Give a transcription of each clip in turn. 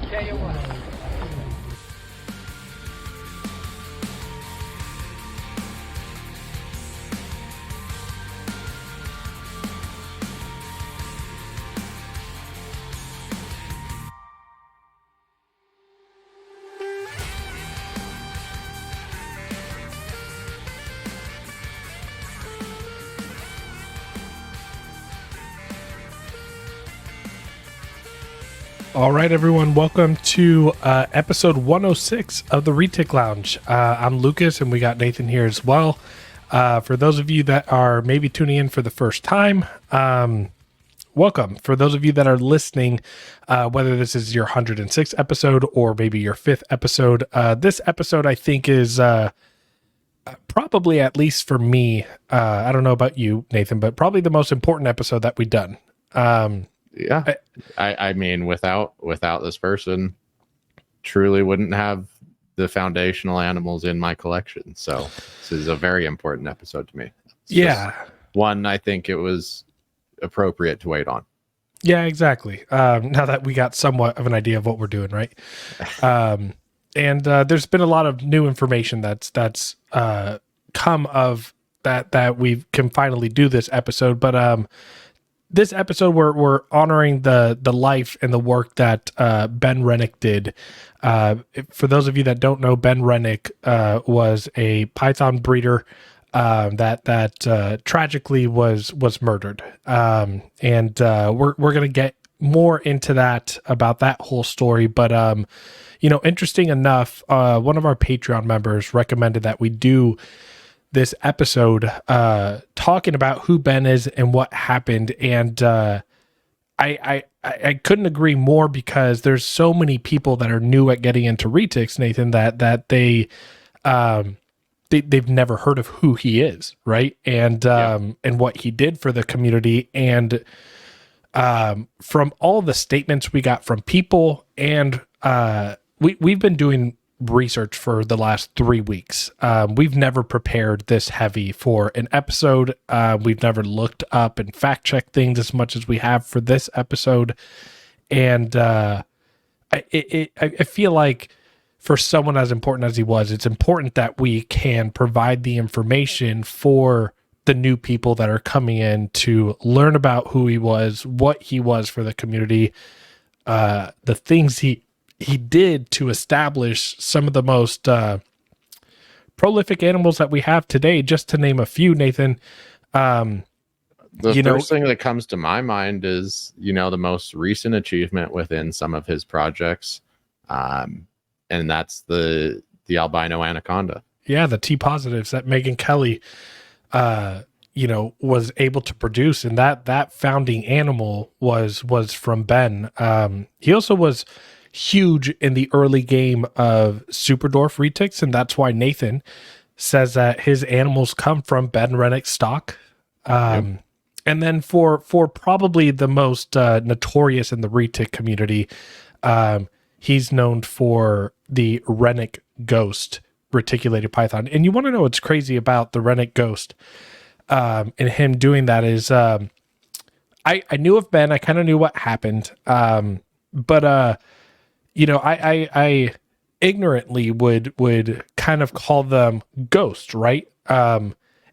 tell you what. All right, everyone. Welcome to episode 106 of the Retic Lounge. I'm Lucas, and we got Nathan here as well. For those of you that are maybe tuning in for the first time, welcome. For those of you that are listening, whether this is your 106th episode or maybe your 5th episode, this episode I think is probably, at least for me, I don't know about you, Nathan, but probably the most important episode that we've done. Yeah, I mean, without this person, truly wouldn't have the foundational animals in my collection. So this is a very important episode to me. It's one I think it was appropriate to wait on. Yeah, exactly. Now that we got somewhat of an idea of what we're doing, right? And there's been a lot of new information that's come of that we can finally do this episode, but this episode, we're honoring the life and the work that Ben Renick did. For those of you that don't know, Ben Renick was a python breeder that tragically was murdered. And we're going to get more into that, about that whole story. But, interesting enough, one of our Patreon members recommended that we do this episode talking about who Ben is and what happened, and I couldn't agree more, because there's so many people that are new at getting into retics, Nathan, that they've never heard of who he is, right? And and what he did for the community, and from all the statements we got from people, and we've been doing research for the last 3 weeks. We've never prepared this heavy for an episode. We've never looked up and fact checked things as much as we have for this episode. And I feel like for someone as important as he was, it's important that we can provide the information for the new people that are coming in to learn about who he was, what he was for the community, the things he did to establish some of the most prolific animals that we have today, just to name a few, Nathan. The first thing that comes to my mind is, the most recent achievement within some of his projects. And that's the albino anaconda. Yeah, the T positives that Megan Kelly, was able to produce. And that founding animal was from Ben. He also was huge in the early game of Superdorf retics, and that's why Nathan says that his animals come from Ben Renick's stock. And then for probably the most notorious in the retic community, he's known for the Renick Ghost reticulated python. And you want to know what's crazy about the Renick Ghost and him doing that is, I knew of Ben, I kind of knew what happened, but I ignorantly would kind of call them ghosts, right?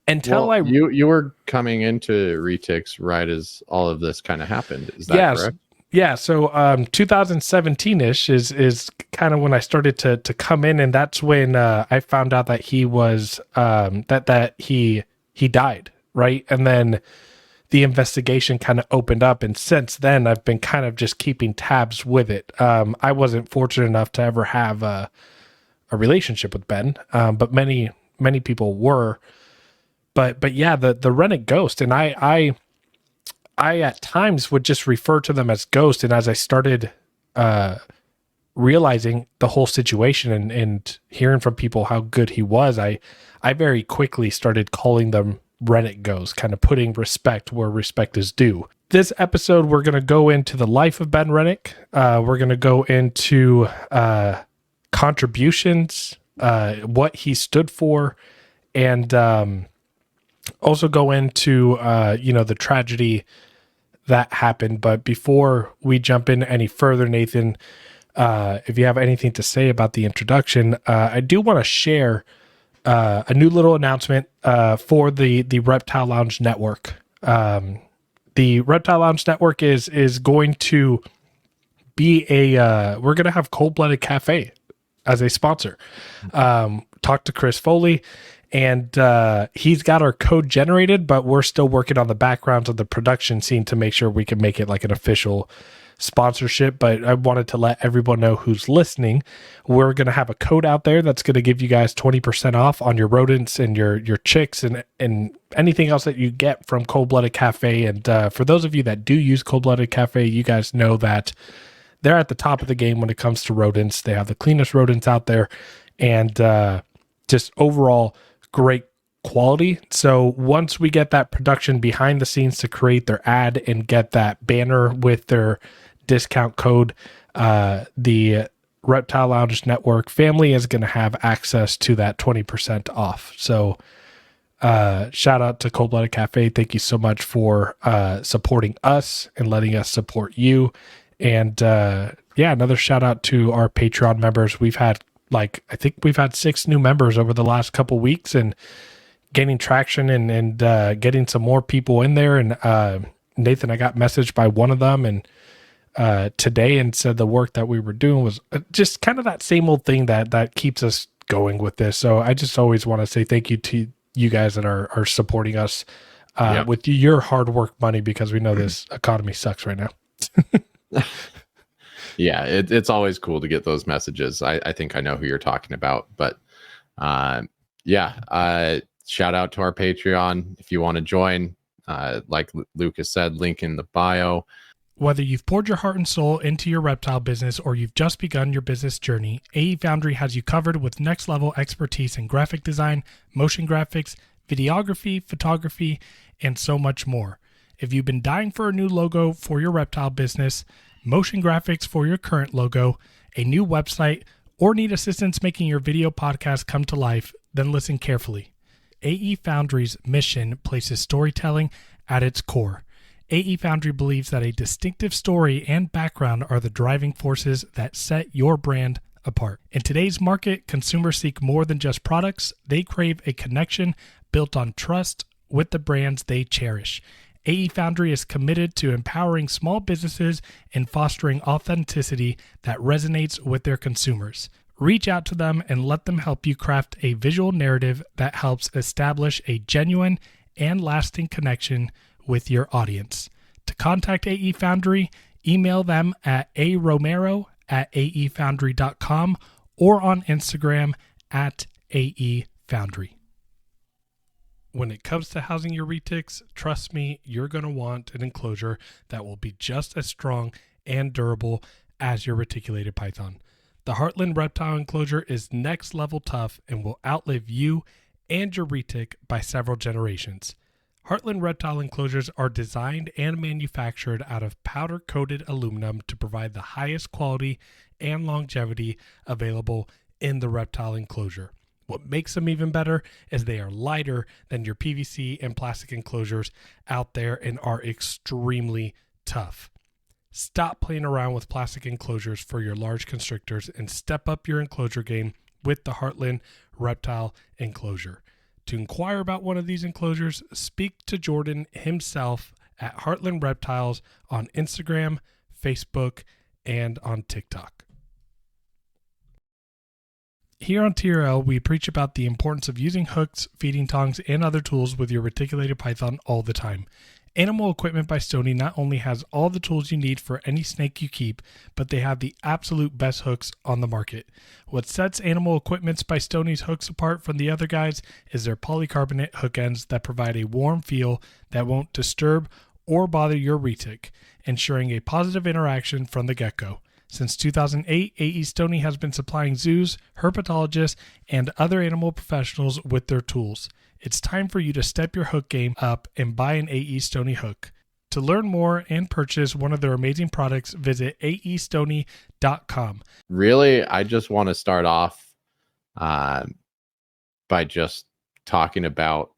Until you were coming into retics right as all of this kind of happened. Is that correct? Yeah. So 2017-ish is kind of when I started to come in, and that's when I found out that he was that he died, right? And then the investigation kind of opened up, and since then I've been kind of just keeping tabs with it. I wasn't fortunate enough to ever have a relationship with Ben, but many people were. But yeah, the Renick Ghost, and I at times would just refer to them as ghosts. And as I started realizing the whole situation and hearing from people how good he was, I very quickly started calling them Renick Ghosts, kind of putting respect where respect is due. This episode, we're going to go into the life of Ben Renick. We're going to go into contributions, what he stood for, and also go into, the tragedy that happened. But before we jump in any further, Nathan, if you have anything to say about the introduction, I do want to share a new little announcement for the Reptile Lounge Network. The Reptile Lounge Network is going to be we're going to have Cold Blooded Cafe as a sponsor. Talk to Chris Foley, and he's got our code generated, but we're still working on the backgrounds of the production scene to make sure we can make it like an official sponsorship. But I wanted to let everyone know who's listening, we're going to have a code out there that's going to give you guys 20% off on your rodents and your chicks and anything else that you get from Cold Blooded Cafe. And for those of you that do use Cold Blooded Cafe, you guys know that they're at the top of the game when it comes to rodents. They have the cleanest rodents out there, and just overall great quality. So once we get that production behind the scenes to create their ad and get that banner with their discount code, the Reptile Lounge Network family is going to have access to that 20% off. So shout out to Cold Blooded Cafe. Thank you so much for supporting us and letting us support you. And another shout out to our Patreon members. We've had I think we've had 6 new members over the last couple weeks, and gaining traction and getting some more people in there. And Nathan, I got messaged by one of them and today, and said the work that we were doing was just kind of that same old thing that keeps us going with this. So I just always want to say thank you to you guys that are supporting us with your hard work money, because we know this economy sucks right now. Yeah, it's always cool to get those messages. I think I know who you're talking about, but shout out to our Patreon if you want to join. Like Lucas said, link in the bio. Whether you've poured your heart and soul into your reptile business or you've just begun your business journey, AE Foundry has you covered with next level expertise in graphic design, motion graphics, videography, photography, and so much more. If you've been dying for a new logo for your reptile business, motion graphics for your current logo, a new website, or need assistance making your video podcast come to life, then listen carefully. AE Foundry's mission places storytelling at its core. AE Foundry believes that a distinctive story and background are the driving forces that set your brand apart. In today's market, consumers seek more than just products. They crave a connection built on trust with the brands they cherish. AE Foundry is committed to empowering small businesses and fostering authenticity that resonates with their consumers. Reach out to them and let them help you craft a visual narrative that helps establish a genuine and lasting connection with your audience. To contact AE Foundry, email them at aromero@aefoundry.com or on Instagram at AE Foundry. When it comes to housing your retics, trust me, you're going to want an enclosure that will be just as strong and durable as your reticulated python. The Heartland Reptile enclosure is next level tough and will outlive you and your retic by several generations. Heartland Reptile enclosures are designed and manufactured out of powder-coated aluminum to provide the highest quality and longevity available in the reptile enclosure. What makes them even better is they are lighter than your PVC and plastic enclosures out there and are extremely tough. Stop playing around with plastic enclosures for your large constrictors and step up your enclosure game with the Heartland Reptile enclosure. To inquire about one of these enclosures, speak to Jordan himself at Heartland Reptiles on Instagram, Facebook, and on TikTok. Here on TRL, we preach about the importance of using hooks, feeding tongs, and other tools with your reticulated python all the time. Animal Equipment by Stoney not only has all the tools you need for any snake you keep, but they have the absolute best hooks on the market. What sets Animal Equipment by Stoney's hooks apart from the other guys is their polycarbonate hook ends that provide a warm feel that won't disturb or bother your retic, ensuring a positive interaction from the get-go. Since 2008, AE Stoney has been supplying zoos, herpetologists, and other animal professionals with their tools. It's time for you to step your hook game up and buy an AE Stoney hook. To learn more and purchase one of their amazing products, visit aestoney.com. Really, I just want to start off by just talking about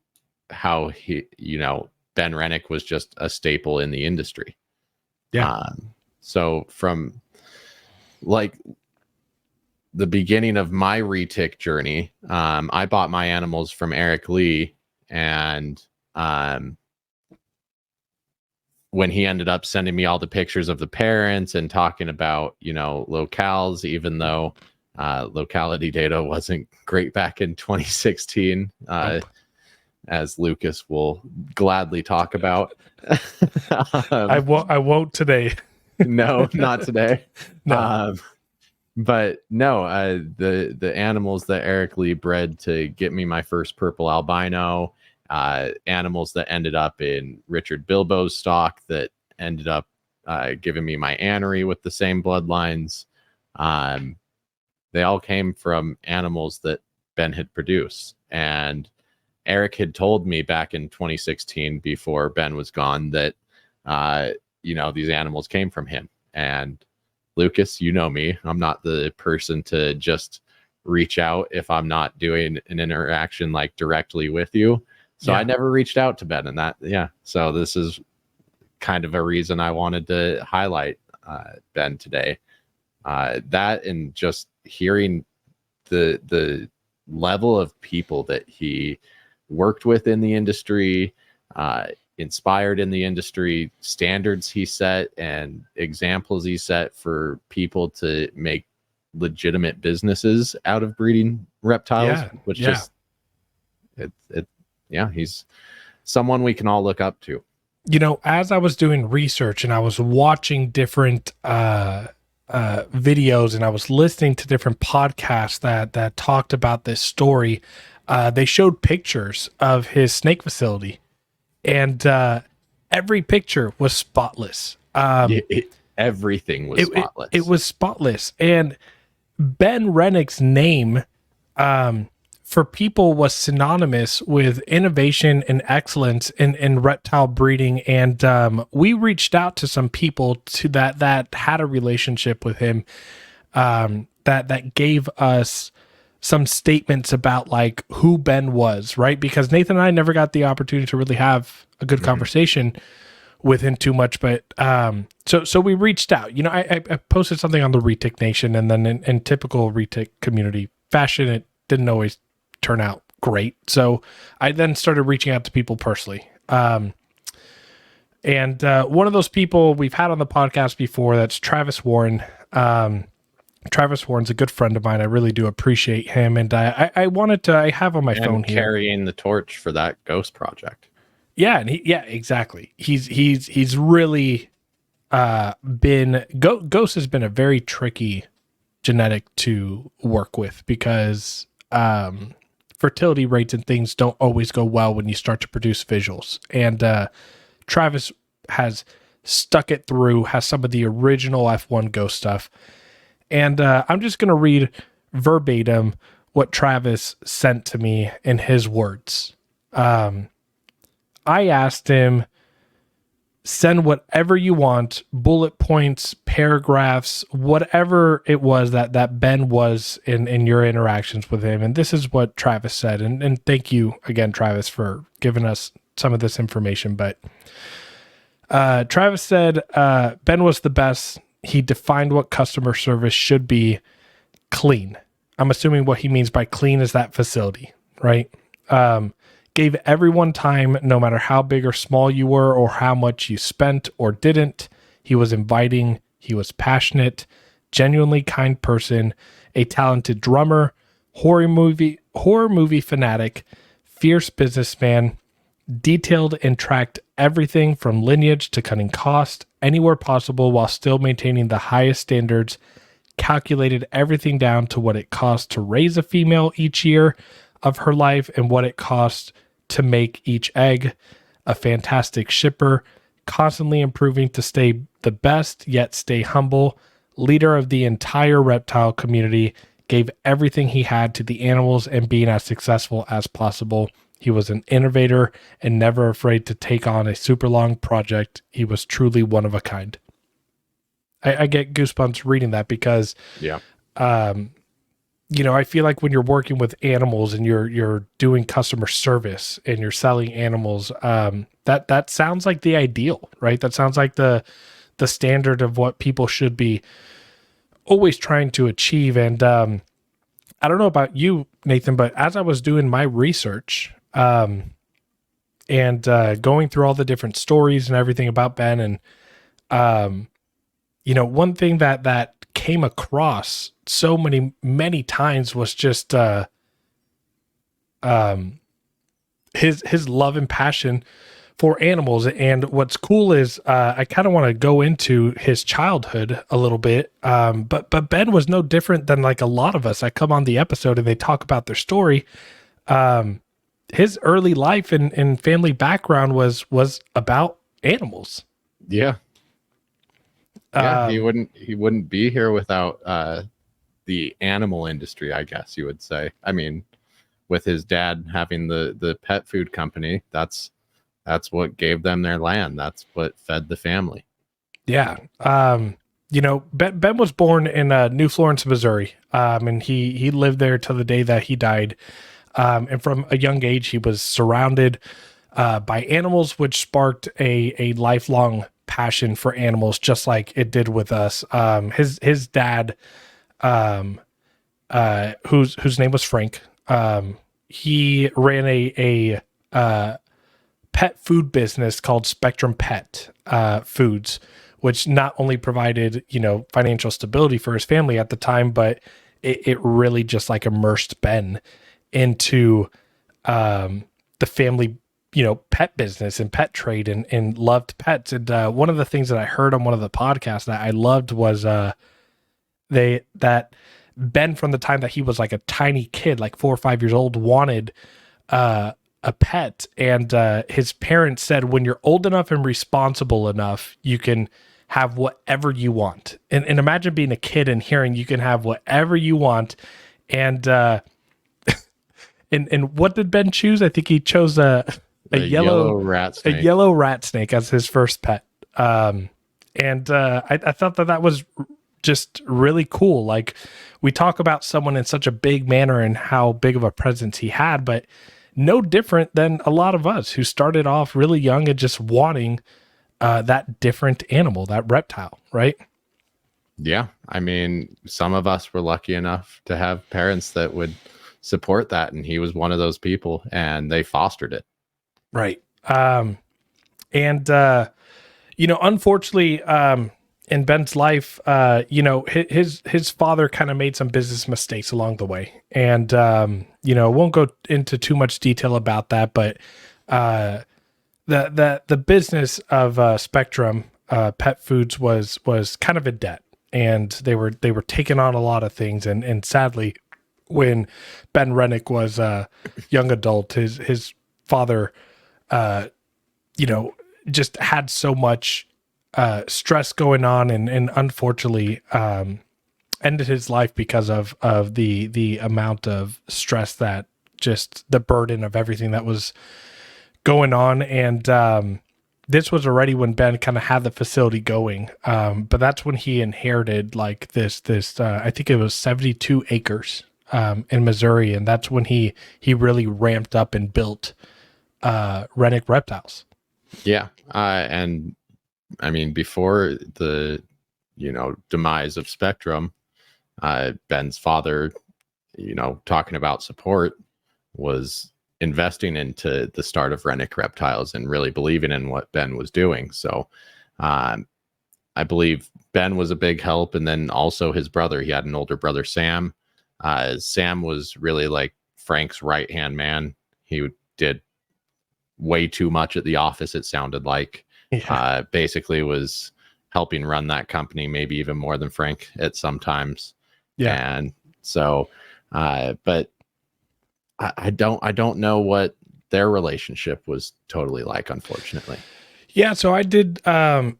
how Ben Renick was just a staple in the industry. Yeah. So from like the beginning of my retic journey, I bought my animals from Eric Lee, and when he ended up sending me all the pictures of the parents and talking about, locales, even though locality data wasn't great back in 2016, Nope. as Lucas will gladly talk about. I won't today. No, not today. No. But no, the animals that Eric Lee bred to get me my first purple albino, animals that ended up in Richard Bilbo's stock that ended up giving me my anery with the same bloodlines. They all came from animals that Ben had produced. And Eric had told me back in 2016, before Ben was gone, that, these animals came from him. And Lucas, you know me, I'm not the person to just reach out if I'm not doing an interaction like directly with you. So I never reached out to Ben, and that, so this is kind of a reason I wanted to highlight Ben today. That, and just hearing the level of people that he worked with in the industry, inspired in the industry, standards he set and examples he set for people to make legitimate businesses out of breeding reptiles, just he's someone we can all look up to. As I was doing research and I was watching different videos and I was listening to different podcasts that talked about this story, they showed pictures of his snake facility, and every picture was spotless. Everything was spotless. It was spotless. And Ben Renick's name, for people, was synonymous with innovation and excellence in reptile breeding. And we reached out to some people that had a relationship with him, that gave us some statements about like who Ben was, right? Because Nathan and I never got the opportunity to really have a good conversation with him too much, but so we reached out. I posted something on the Retic Nation, and then in typical Retic community fashion, it didn't always turn out great. So I then started reaching out to people personally. And one of those people we've had on the podcast before, that's Travis Warren. Travis Warren's a good friend of mine. I really do appreciate him. And I wanted to, I have on my phone here, carrying the torch for that ghost project. Yeah. And exactly. He's really been, Ghost has been a very tricky genetic to work with, because fertility rates and things don't always go well when you start to produce visuals. And Travis has stuck it through, has some of the original F1 Ghost stuff. And I'm just going to read verbatim what Travis sent to me in his words. I asked him, send whatever you want, bullet points, paragraphs, whatever it was that Ben was in your interactions with him. And this is what Travis said. And thank you again, Travis, for giving us some of this information. But Travis said, Ben was the best. He defined what customer service should be: clean. I'm assuming what he means by clean is that facility, right? Gave everyone time, no matter how big or small you were or how much you spent or didn't. He was inviting. He was passionate, genuinely kind person, a talented drummer, horror movie fanatic, fierce businessman, detailed and tracked everything from lineage to cutting cost anywhere possible while still maintaining the highest standards, calculated everything down to what it costs to raise a female each year of her life and what it costs to make each egg. A fantastic shipper, constantly improving to stay the best yet stay humble, leader of the entire reptile community, gave everything he had to the animals and being as successful as possible. He was an innovator and never afraid to take on a super long project. He was truly one of a kind. I get goosebumps reading that, because, I feel like when you're working with animals and you're doing customer service and you're selling animals, that sounds like the ideal, right? That sounds like the standard of what people should be always trying to achieve. And I don't know about you, Nathan, but as I was doing my research and going through all the different stories and everything about Ben, and one thing that came across so many times was just his love and passion for animals. And what's cool is I kind of want to go into his childhood a little bit. But Ben was no different than like a lot of us. I come on the episode and they talk about their story. His early life and family background was about animals. Yeah. Yeah, he wouldn't be here without the animal industry, I guess you would say. I mean, with his dad having the pet food company, that's what gave them their land. That's what fed the family. Yeah. Ben was born in New Florence, Missouri, and he lived there till the day that he died. And from a young age, he was surrounded by animals, which sparked a lifelong passion for animals, just like it did with us. His dad, whose name was Frank, he ran a pet food business called Spectrum Pet Foods, which not only provided, financial stability for his family at the time, but it really just like immersed Ben into the family, pet business and pet trade and loved pets. And one of the things that I heard on one of the podcasts that I loved was that Ben, from the time that he was like a tiny kid, like 4 or 5 years old, wanted a pet. And his parents said, when you're old enough and responsible enough, you can have whatever you want. And imagine being a kid and hearing you can have whatever you want. And and what did Ben choose? I think he chose a yellow rat snake. A yellow rat snake as his first pet. I thought that was just really cool. Like, we talk about someone in such a big manner and how big of a presence he had, but no different than a lot of us who started off really young and just wanting that different animal, that reptile, right? Yeah. I mean, some of us were lucky enough to have parents that would support that, and he was one of those people, and they fostered it. Right. Unfortunately, in Ben's life, his father kind of made some business mistakes along the way, and won't go into too much detail about that, but the business of Spectrum Pet Foods was kind of in debt, and they were taking on a lot of things, and sadly, when Ben Renick was a young adult, his father, just had so much stress going on, and unfortunately ended his life because of the amount of stress, that just the burden of everything that was going on. And this was already when Ben kind of had the facility going, but that's when he inherited like this I think it was 72 acres in Missouri, and that's when he really ramped up and built Renick Reptiles. Yeah. And I mean, before the, demise of Spectrum, Ben's father, talking about support, was investing into the start of Renick Reptiles and really believing in what Ben was doing. So I believe Ben was a big help. And then also his brother, he had an older brother, Sam. Sam was really like Frank's right-hand man. He did way too much at the office, it sounded like. Yeah. Basically was helping run that company, maybe even more than Frank at sometimes. Yeah. And so, but I don't know what their relationship was totally like, unfortunately. Yeah, so I did, I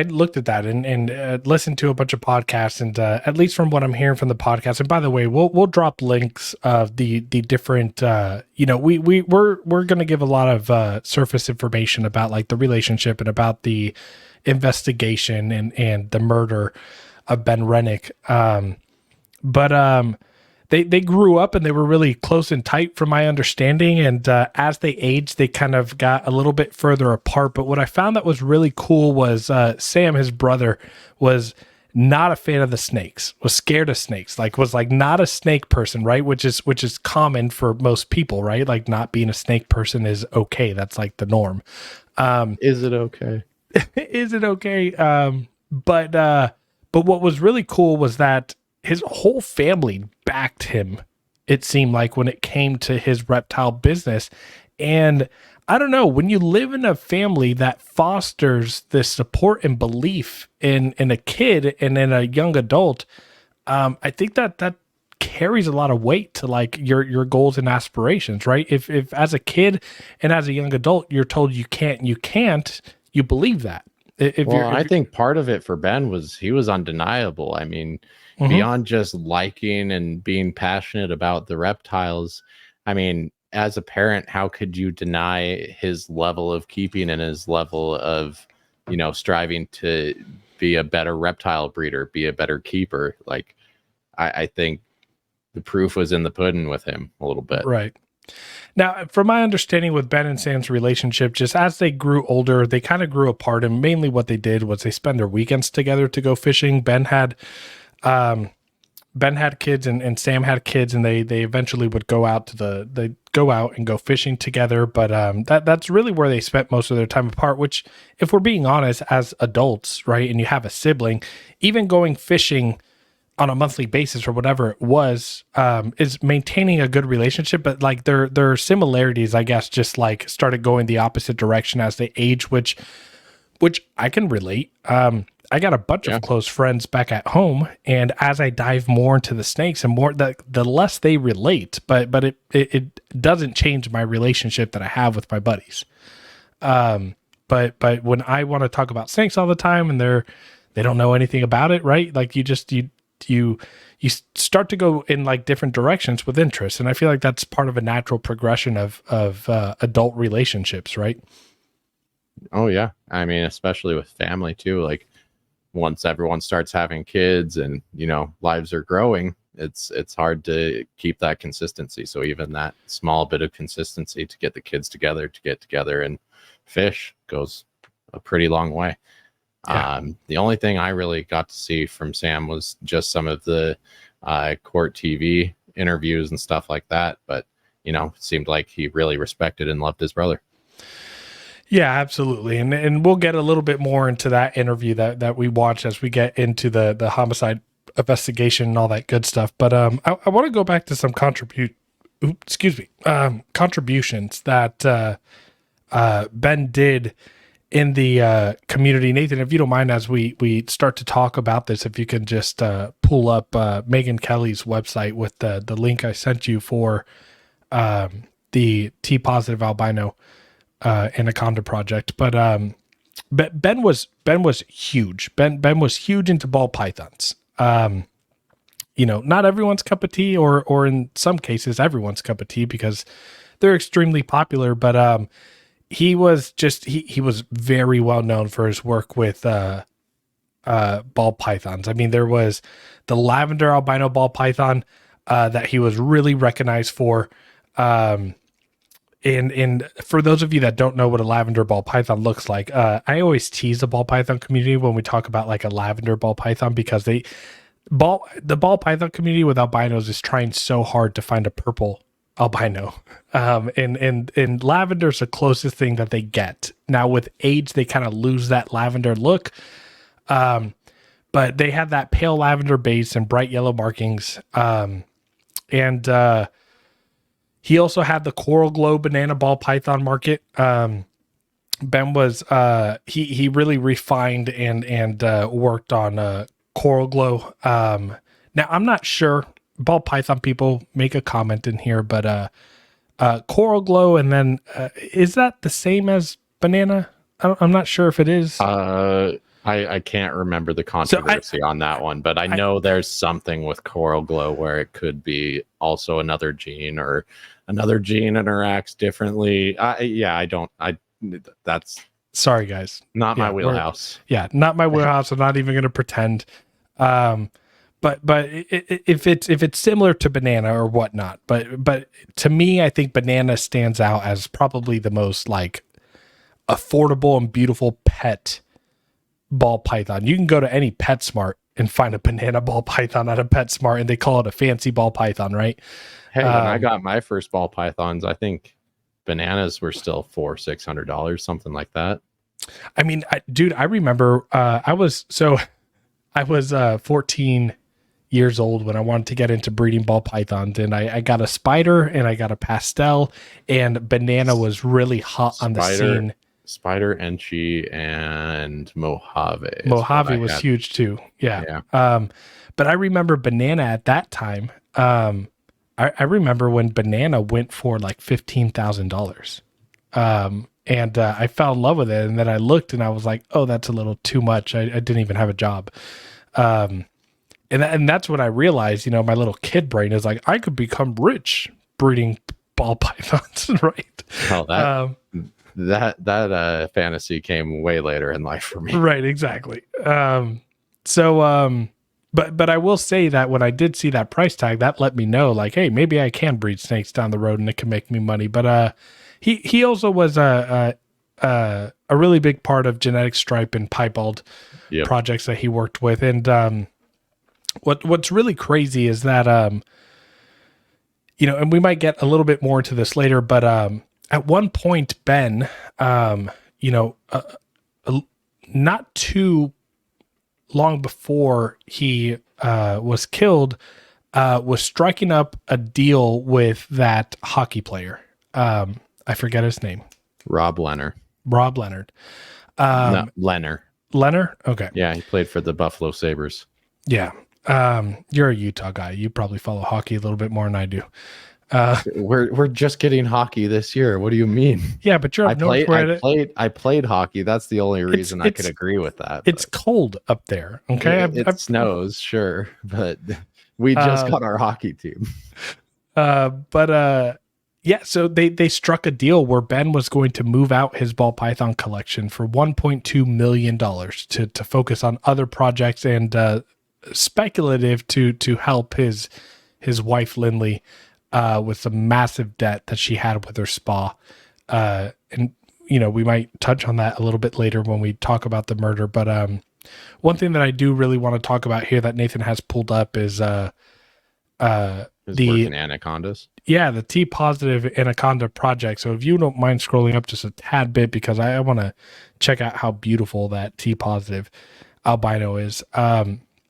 looked at that and listened to a bunch of podcasts, and at least from what I'm hearing from the podcast, and by the way, we'll drop links of the different, we're going to give a lot of surface information about like the relationship and about the investigation and the murder of Ben Renick. They grew up and they were really close and tight from my understanding. And as they aged, they kind of got a little bit further apart. But what I found that was really cool was Sam, his brother, was not a fan of the snakes, was scared of snakes, like was like not a snake person, right? Which is common for most people, right? Like not being a snake person is okay. That's like the norm. Is it okay? Is it okay? But what was really cool was that his whole family backed him, it seemed like, when it came to his reptile business. And I don't know, when you live in a family that fosters this support and belief in a kid and in a young adult, I think that carries a lot of weight to like your goals and aspirations, right? If as a kid and as a young adult you're told you can't, you believe that. I think part of it for Ben was he was undeniable. I mean, beyond just liking and being passionate about the reptiles, I mean, as a parent, how could you deny his level of keeping and his level of, striving to be a better reptile breeder, be a better keeper? Like, I think the proof was in the pudding with him a little bit. Right. Now, from my understanding with Ben and Sam's relationship, just as they grew older, they kind of grew apart, and mainly what they did was they spend their weekends together to go fishing. Ben had kids and Sam had kids, and they eventually would go out and go fishing together. But that's really where they spent most of their time apart, which, if we're being honest, as adults, right, and you have a sibling, even going fishing on a monthly basis or whatever it was, is maintaining a good relationship. But like their similarities, I guess, just like started going the opposite direction as they age, which I can relate. I got a bunch of close friends back at home, and as I dive more into the snakes and more, the less they relate, but it doesn't change my relationship that I have with my buddies. But when I want to talk about snakes all the time and they don't know anything about it, right? Like you start to go in like different directions with interests. And I feel like that's part of a natural progression of adult relationships, right? Oh yeah. I mean, especially with family too. Like once everyone starts having kids and, lives are growing, it's hard to keep that consistency. So even that small bit of consistency to get the kids together, and fish goes a pretty long way. Yeah. The only thing I really got to see from Sam was just some of the court TV interviews and stuff like that. But, it seemed like he really respected and loved his brother. Yeah, absolutely. And we'll get a little bit more into that interview that we watched as we get into the homicide investigation and all that good stuff. But I want to go back to some contributions that Ben did in the community. Nathan, if you don't mind, as we start to talk about this, if you can just pull up Megan Kelly's website with the link I sent you for the T positive albino anaconda project. But Ben was huge. Ben was huge into ball pythons. Not everyone's cup of tea, or in some cases everyone's cup of tea, because they're extremely popular. But he was very well known for his work with ball pythons. I mean, there was the lavender albino ball python that he was really recognized for. And for those of you that don't know what a lavender ball python looks like, I always tease the ball python community when we talk about like a lavender ball python, because the ball python community with albinos is trying so hard to find a purple albino. And lavender's the closest thing that they get. Now with age, they kind of lose that lavender look. But they have that pale lavender base and bright yellow markings. And he also had the coral glow banana ball python market. Ben was, he really refined and worked on coral glow. Now I'm not sure, ball python people make a comment in here, but coral glow, and then is that the same as banana? I'm not sure if it is. I can't remember the controversy on that one, but I know there's something with coral glow where it could be also another gene, or another gene interacts differently. That's sorry guys, not my wheelhouse. Not my wheelhouse. I'm not even going to pretend. But if it's similar to banana or whatnot, but to me, I think banana stands out as probably the most like affordable and beautiful pet ball python. You can go to any PetSmart and find a banana ball python at a PetSmart, and they call it a fancy ball python, right? Hey, when I got my first ball pythons, I think bananas were still $600, something like that. I mean, dude, I remember I was 14 years old when I wanted to get into breeding ball pythons, and I got a spider and I got a pastel, and banana was really hot on the scene. Spider, Enchi, and Mojave. Mojave was huge too. Yeah. But I remember banana at that time. I remember when banana went for like $15,000. And I fell in love with it. And then I looked and I was like, oh, that's a little too much. I didn't even have a job. And that's when I realized, you know, my little kid brain is like, I could become rich breeding ball pythons, right? Oh, that fantasy came way later in life for me. Right, exactly. But I will say that when I did see that price tag, that let me know, like, hey, maybe I can breed snakes down the road and it can make me money. But he also was a really big part of genetic stripe and piebald projects that he worked with. And what's really crazy is that you know, and we might get a little bit more into this later, but at one point, Ben, you know, not too long before he was killed, was striking up a deal with that hockey player. I forget his name. Rob Leonard. No, Leonard. Leonard? Okay. Yeah, he played for the Buffalo Sabres. Yeah. You're a Utah guy. You probably follow hockey a little bit more than I do. We're just getting hockey this year. What do you mean? Yeah, but you're up north. I played hockey. That's the only reason I could agree with that. It's cold up there. Okay, it snows, sure, but we just got our hockey team. Yeah. So they struck a deal where Ben was going to move out his ball python collection for $1.2 million to focus on other projects and speculative to help his wife Lindley. With some massive debt that she had with her spa. And, you know, we might touch on that a little bit later when we talk about the murder. But one thing that I do really want to talk about here that Nathan has pulled up is the anacondas. Yeah, the T positive anaconda project. So if you don't mind scrolling up just a tad bit, because I want to check out how beautiful that T positive albino is.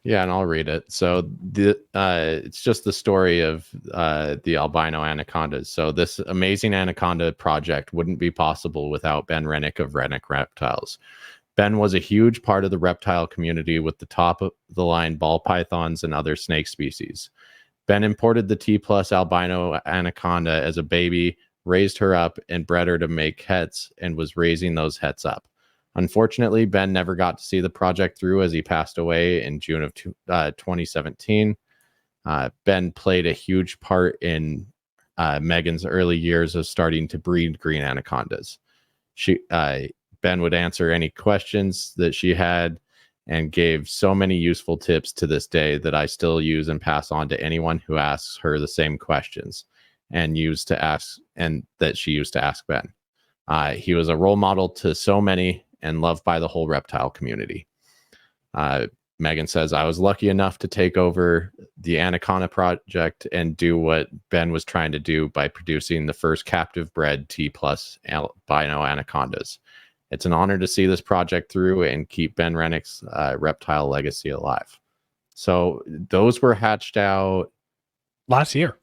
Yeah, and I'll read it. So it's just the story of the albino anacondas. So this amazing anaconda project wouldn't be possible without Ben Renick of Renick Reptiles. Ben was a huge part of the reptile community with the top of the line ball pythons and other snake species. Ben imported the T plus albino anaconda as a baby, raised her up, and bred her to make hets, and was raising those hets up. Unfortunately, Ben never got to see the project through as he passed away in June of 2017. Ben played a huge part in Megan's early years of starting to breed green anacondas. Ben would answer any questions that she had and gave so many useful tips to this day that I still use and pass on to anyone who asks her the same questions and that she used to ask Ben. He was a role model to so many and loved by the whole reptile community. Megan says, I was lucky enough to take over the Anaconda project and do what Ben was trying to do by producing the first captive bred T plus albino anacondas. It's an honor to see this project through and keep Ben Renick's reptile legacy alive. So those were hatched out last year.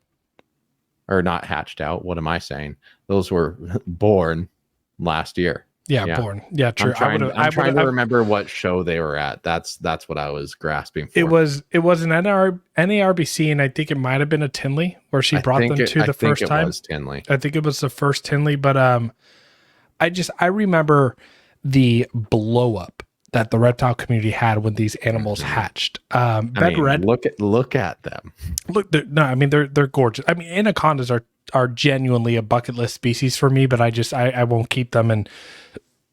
Or not hatched out. What am I saying? Those were born last year. Yeah, born. Yeah, true. I'm trying to remember what show they were at. That's what I was grasping for. It was an NARBC, and I think it might have been a Tinley where she brought them to the first time. It was Tinley. I think it was the first Tinley, but I remember the blow up that the reptile community had when these animals hatched. Look at them. Look, they're gorgeous. I mean, anacondas are genuinely a bucket list species for me, but I won't keep them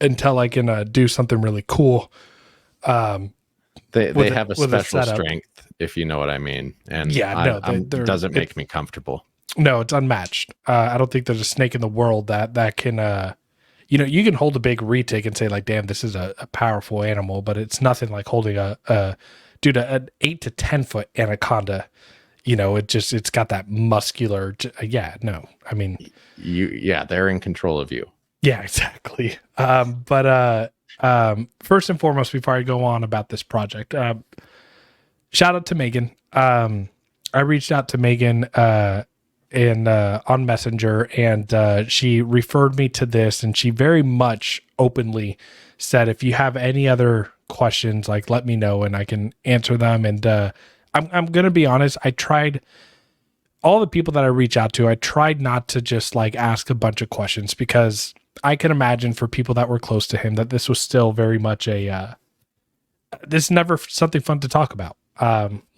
until I can do something really cool. They have a special strength, if you know what I mean. And it doesn't make me comfortable. No, it's unmatched. I don't think there's a snake in the world that can, you can hold a big retic and say like, damn, this is a powerful animal, but it's nothing like holding a dude, an 8 to 10 foot anaconda, it's got that muscular. Yeah, no, I mean, they're in control of you. Yeah, exactly. But first and foremost, before I go on about this project, shout out to Megan. I reached out to Megan on Messenger, and she referred me to this, and she very much openly said, if you have any other questions, like, let me know and I can answer them. And I'm gonna be honest, I tried. All the people that I reach out to, I tried not to just like ask a bunch of questions, because I can imagine for people that were close to him that this was still very much this is never something fun to talk about.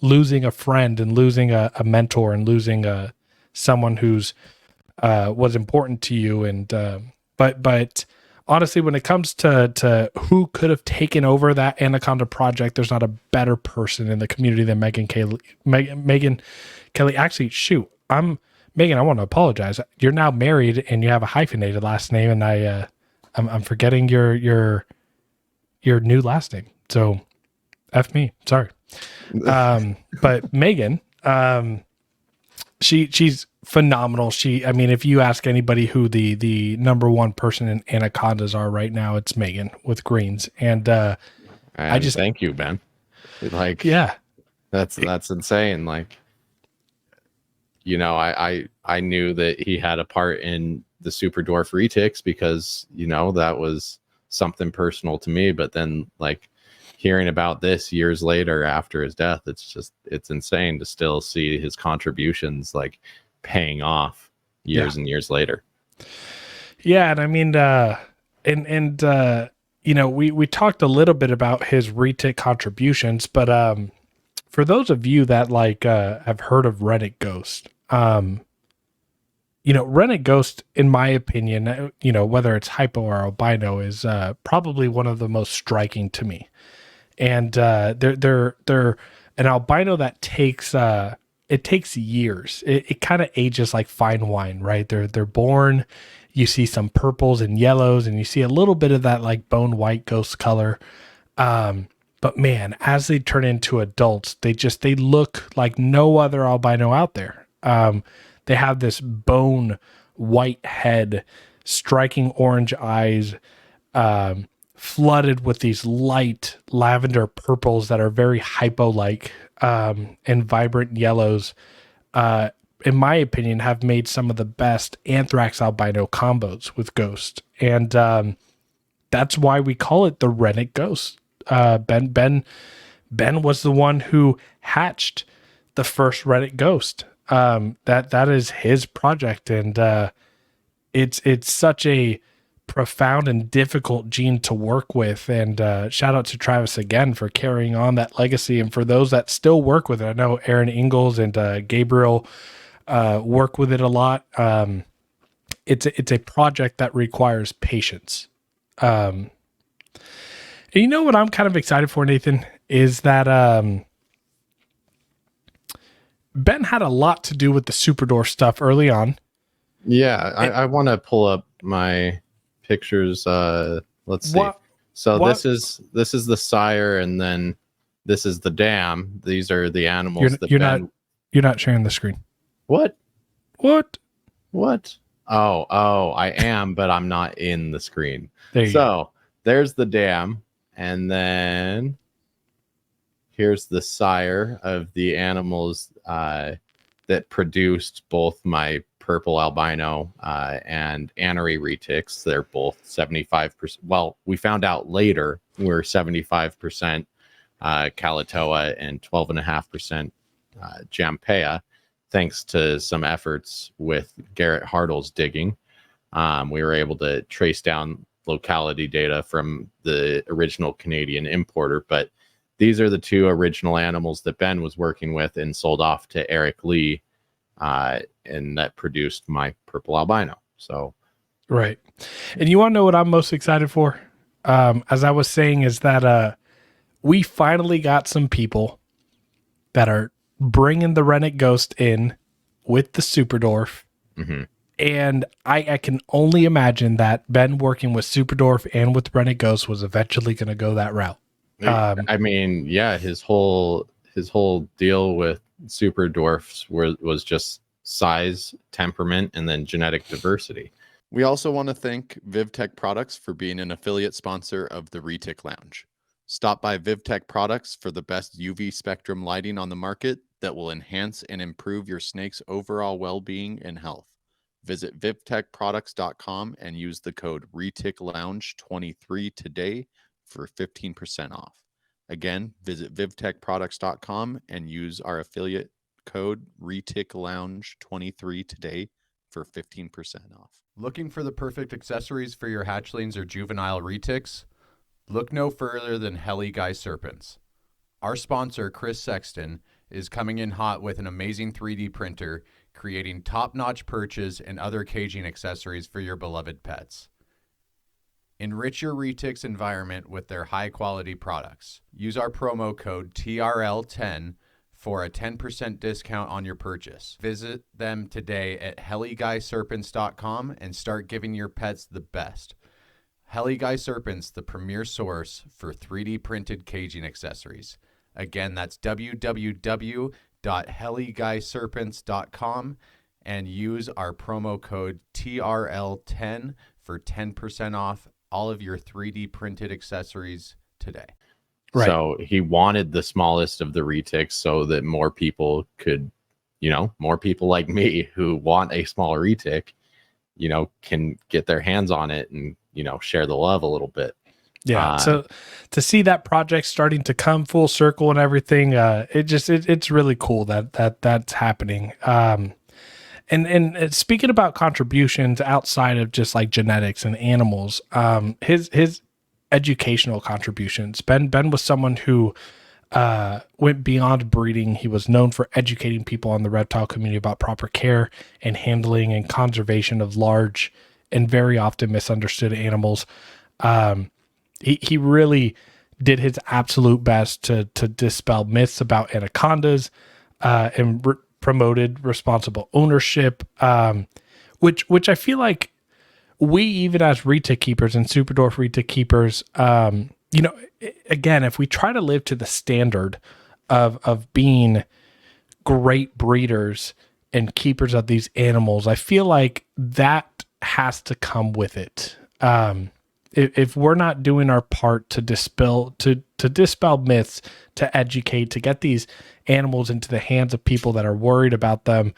Losing a friend and losing a mentor and losing someone who's was important to you. And but honestly, when it comes to who could have taken over that Anaconda project, there's not a better person in the community than Megan Kelly. Actually, shoot, Megan, I want to apologize. You're now married and you have a hyphenated last name, and I'm forgetting your new last name. So F me, sorry. But Megan, she's phenomenal. I mean, if you ask anybody who the number one person in anacondas are right now, it's Megan with greens. And I just thank you, Ben. Like, yeah, that's insane. Like, I knew that he had a part in the Super Dwarf Retics because, that was something personal to me. But then, like, hearing about this years later after his death, it's insane to still see his contributions, like, paying off years and years later. Yeah. And I mean, we talked a little bit about his retic contributions, but for those of you that like have heard of Renick Ghost, Renick Ghost, in my opinion, whether it's hypo or albino, is probably one of the most striking to me. And they're an albino that takes it takes years. It kind of ages like fine wine, right? They're born, you see some purples and yellows, and you see a little bit of that like bone white ghost color. But man, as they turn into adults, they look like no other albino out there. They have this bone white head, striking orange eyes, flooded with these light lavender purples that are very hypo-like, and vibrant yellows, in my opinion, have made some of the best anthrax albino combos with Ghost. And that's why we call it the Renick Ghost. Ben was the one who hatched the first Renick Ghost. That is his project, and it's such a profound and difficult gene to work with. And shout out to Travis again for carrying on that legacy, and for those that still work with it. I know Aaron Ingalls and Gabriel work with it a lot. It's a project that requires patience. And you know what I'm kind of excited for, Nathan, is that Ben had a lot to do with the Superdorf stuff early on. Yeah, I want to pull up my pictures. Let's see. This is the sire, and then this is the dam. These are the animals. You're not sharing the screen. What? Oh, I am, but I'm not in the screen. There's the dam, and then here's the sire of the animals that produced both my purple albino and Anery retics. They're both 75%. Well, we found out later we're 75% Calatoa and 12.5% Jampea, thanks to some efforts with Garrett Hartle's digging. We were able to trace down locality data from the original Canadian importer, but these are the two original animals that Ben was working with and sold off to Eric Lee, and that produced my purple albino. So, right. And you want to know what I'm most excited for? As I was saying, is that we finally got some people that are bringing the Renick Ghost in with the Superdorf. Mm-hmm. And I can only imagine that Ben working with Superdorf and with Renick Ghost was eventually going to go that route. I mean, yeah, his whole deal with super dwarfs was just size, temperament, and then genetic diversity. We also want to thank VivTech Products for being an affiliate sponsor of the Retic Lounge. Stop by VivTech Products for the best UV spectrum lighting on the market that will enhance and improve your snake's overall well-being and health. Visit vivtechproducts.com and use the code ReticLounge23 today for 15% off. Again, visit vivtechproducts.com and use our affiliate code ReticLounge23 today for 15% off. Looking for the perfect accessories for your hatchlings or juvenile retics? Look no further than Heli Guy Serpents. Our sponsor, Chris Sexton, is coming in hot with an amazing 3D printer, creating top-notch perches and other caging accessories for your beloved pets. Enrich your retics environment with their high-quality products. Use our promo code TRL10 for a 10% discount on your purchase. Visit them today at heliguyserpents.com and start giving your pets the best. Heli Guy Serpents, the premier source for 3D printed caging accessories. Again, that's www.heliguyserpents.com and use our promo code TRL10 for 10% off all of your 3D printed accessories today. Right. So he wanted the smallest of the retics so that more people could, more people like me who want a small retic, can get their hands on it and, share the love a little bit. Yeah. So to see that project starting to come full circle and everything, it's really cool that's happening. And speaking about contributions outside of just like genetics and animals, his educational contributions. Ben was someone who went beyond breeding. He was known for educating people in the reptile community about proper care and handling and conservation of large and very often misunderstood animals. He really did his absolute best to dispel myths about anacondas and promoted responsible ownership, which I feel like we, even as retic keepers and super dwarf retic keepers, again, if we try to live to the standard of being great breeders and keepers of these animals, I feel like that has to come with it. If we're not doing our part to dispel myths, to educate, to get these animals into the hands of people that are worried about them,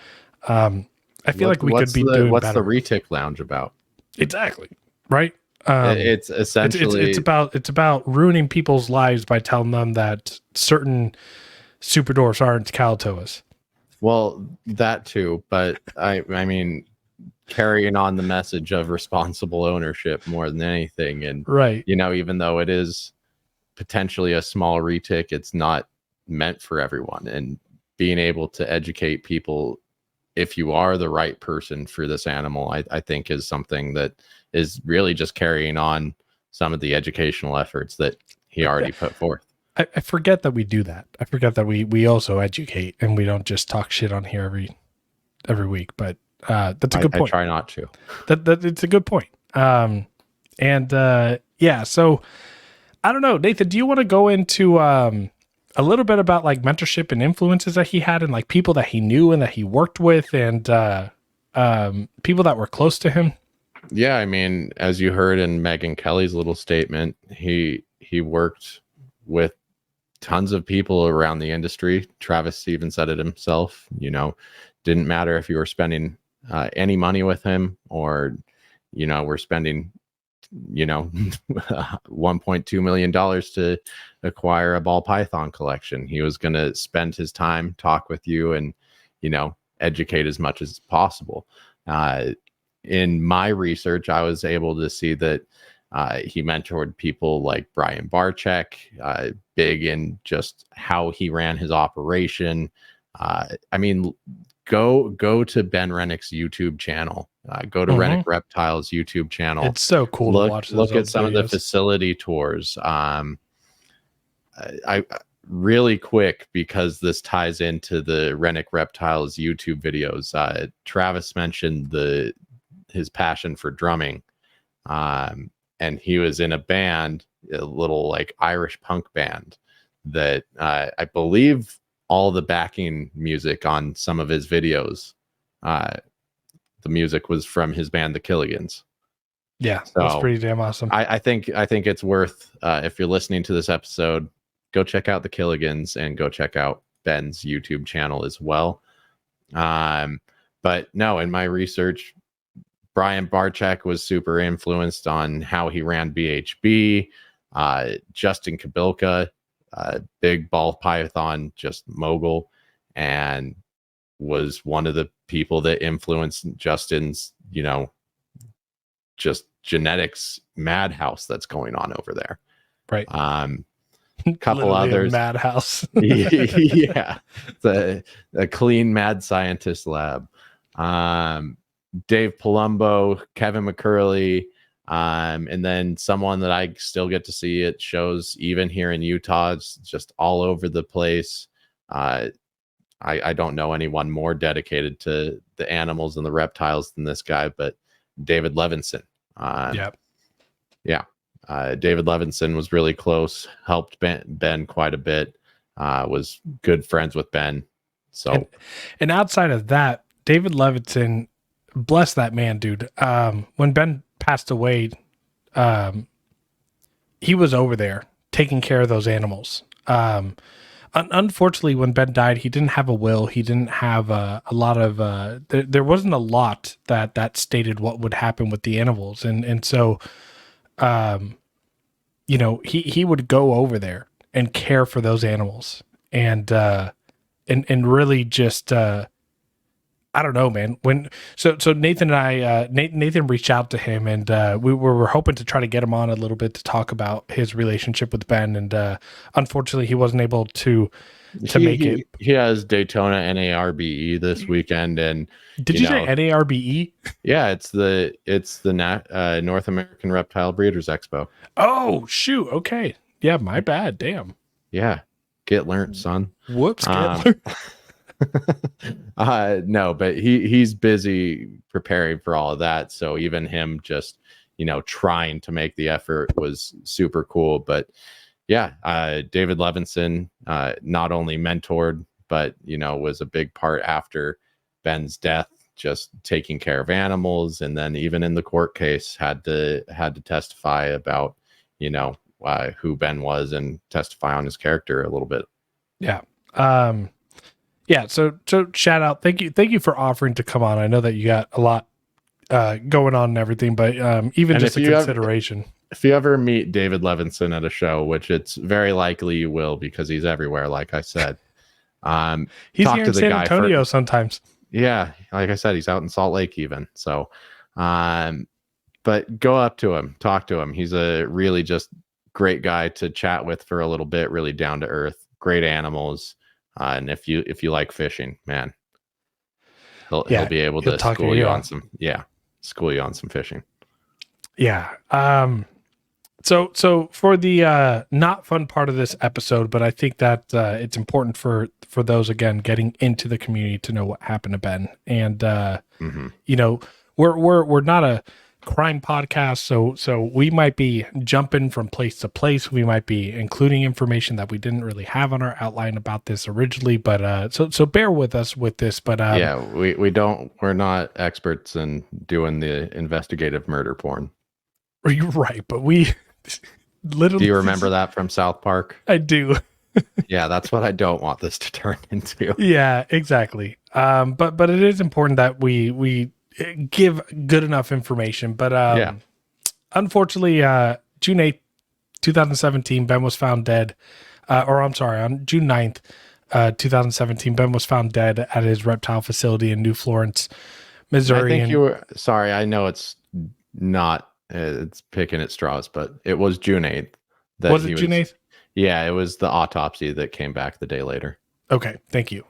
I feel like we could be doing what's better. The Retic Lounge about? Exactly. Right. It's essentially it's about ruining people's lives by telling them that certain super dwarfs aren't Calatoas. Well, that too, but I mean, carrying on the message of responsible ownership more than anything. And right, even though it is potentially a small retic, it's not meant for everyone. And being able to educate people, if you are the right person for this animal, I think is something that is really just carrying on some of the educational efforts that he already put forth. I forget that we do that. I forget that we also educate and we don't just talk shit on here every week. But that's a good point. I try not to. That it's a good point. So I don't know, Nathan, do you want to go into a little bit about like mentorship and influences that he had and like people that he knew and that he worked with and people that were close to him? Yeah, I mean, as you heard in Megan Kelly's little statement, he worked with tons of people around the industry. Travis even said it himself, didn't matter if you were spending any money with him or, we're spending, $1.2 million to acquire a ball python collection. He was going to spend his time, talk with you and, educate as much as possible. In my research, I was able to see that he mentored people like Brian Barczyk, big in just how he ran his operation. Go to Ben Renick's YouTube channel. Go to Renick Reptiles YouTube channel. It's so cool to watch those look at some videos. of the facility tours. I really quick, because this ties into the Renick Reptiles YouTube videos. Travis mentioned his passion for drumming. and he was in a band, a little like Irish punk band that I believe all the backing music on some of his videos, the music was from his band, the Killigans. Yeah, So that's pretty damn awesome. I think it's worth, if you're listening to this episode, go check out the Killigans and go check out Ben's YouTube channel as well. But no, in my research, Brian Barczyk was super influenced on how he ran BHB. Justin Kabilka, big ball python, just mogul, and was one of the people that influenced Justin's, just genetics madhouse that's going on over there. Right. Couple Literally others. A madhouse. Yeah. A clean mad scientist lab. Dave Palumbo, Kevin McCurley, and then someone that I still get to see at shows, even here in Utah. It's just all over the place. I don't know anyone more dedicated to the animals and the reptiles than this guy, but David Levinson. David Levinson was really close, helped Ben quite a bit, was good friends with Ben. So, and outside of that, David Levinson, bless that man, dude. When Ben passed away, he was over there taking care of those animals. Unfortunately, when Ben died, he didn't have a will. He didn't have a lot of. There wasn't a lot that stated what would happen with the animals, and so, he would go over there and care for those animals, and really just. I don't know, man. So Nathan and I, Nathan reached out to him, and we were hoping to try to get him on a little bit to talk about his relationship with Ben, and unfortunately, he wasn't able to make it. He has Daytona NARBE this weekend, and did you say NARBE? Yeah, it's the North American Reptile Breeders Expo. Oh shoot! Okay, yeah, my bad. Damn. Yeah, get learnt, son. Whoops. Get learnt. No, but he's busy preparing for all of that. So even him just, trying to make the effort was super cool. But yeah, David Levinson, not only mentored, but, was a big part after Ben's death, just taking care of animals. And then even in the court case had to testify about, who Ben was and testify on his character a little bit. Yeah. Yeah, so shout out. Thank you for offering to come on. I know that you got a lot going on and everything, but even and just a consideration. If you ever meet David Levinson at a show, which it's very likely you will because he's everywhere, like I said. He's here in San Antonio sometimes. Yeah, like I said, he's out in Salt Lake even. So, but go up to him, talk to him. He's a really just great guy to chat with for a little bit, really down to earth, great animals. And if you like fishing, man, he'll be able to school you on some fishing. Yeah. So for the not fun part of this episode, but I think that it's important for those again getting into the community to know what happened to Ben, and we're not a crime podcast, so we might be jumping from place to place. We might be including information that we didn't really have on our outline about this originally, but so bear with us with this. But we're not experts in doing the investigative murder porn. You're right, but we literally. Do you remember that from South Park? I do. Yeah, that's what I don't want this to turn into. Yeah, exactly. But it is important that we give good enough information, but unfortunately, June 8th, 2017, Ben was found dead, on June 9th, 2017, Ben was found dead at his reptile facility in New Florence, Missouri. I know it's not, it's picking at straws, but it was June 8th. Was it June 8th? Yeah, it was the autopsy that came back the day later. Okay, thank you.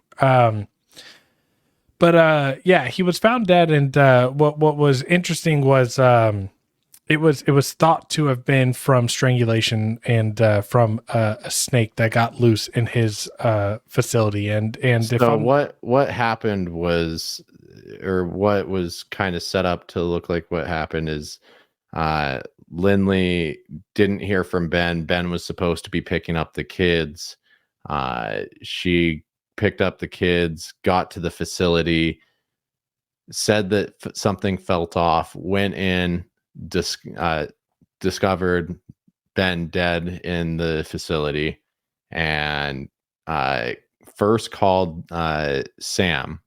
But he was found dead, and what was interesting was it was thought to have been from strangulation and from a snake that got loose in his facility. And so what happened was, or what was kind of set up to look like what happened is, Lindley didn't hear from Ben. Ben was supposed to be picking up the kids. She picked up the kids, got to the facility, said that something felt off, went in, discovered Ben dead in the facility, and first called Sam,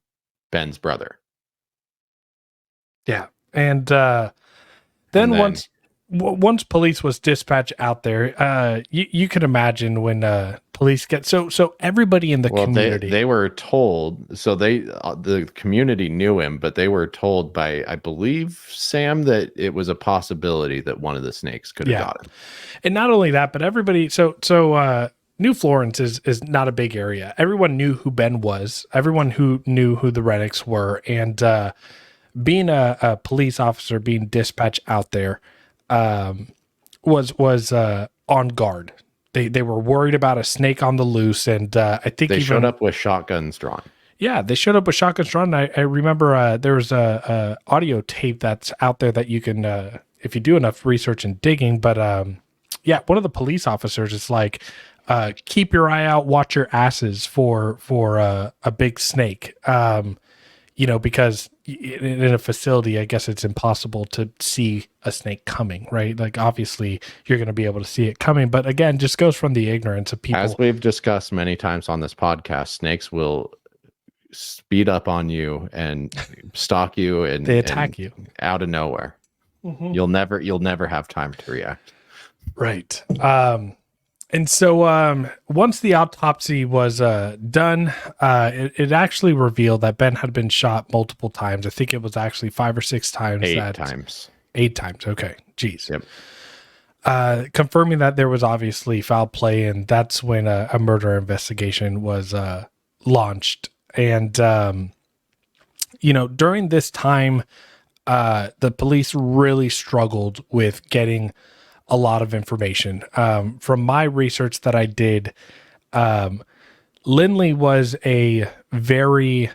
Ben's brother. Yeah. And then once police was dispatched out there, you can imagine when police get so everybody in the community, they were told, so the community knew him, but they were told by, I believe, Sam, that it was a possibility that one of the snakes could have got him. And not only that, but everybody, so New Florence is not a big area. Everyone knew who Ben was. Everyone who knew who the Renicks were, and being a police officer being dispatched out there was on guard. They were worried about a snake on the loose, and I think they showed up with shotguns drawn. Yeah, they showed up with shotguns drawn. I remember there was a audio tape that's out there that you can, if you do enough research and digging. But one of the police officers is like, keep your eye out, watch your asses for a big snake. Because in a facility, I guess it's impossible to see a snake coming, right? Like, obviously, you're going to be able to see it coming. But again, just goes from the ignorance of people. As we've discussed many times on this podcast, snakes will speed up on you and stalk you, and they attack you out of nowhere. Mm-hmm. You'll never have time to react. Right. And so once the autopsy was done, it actually revealed that Ben had been shot multiple times. I think it was actually 5 or 6 times. 8 times. 8 times. Okay. Jeez. Yep. Confirming that there was obviously foul play, and that's when a murder investigation was launched. And, during this time, the police really struggled with getting a lot of information. From my research that I did, Lindley was a very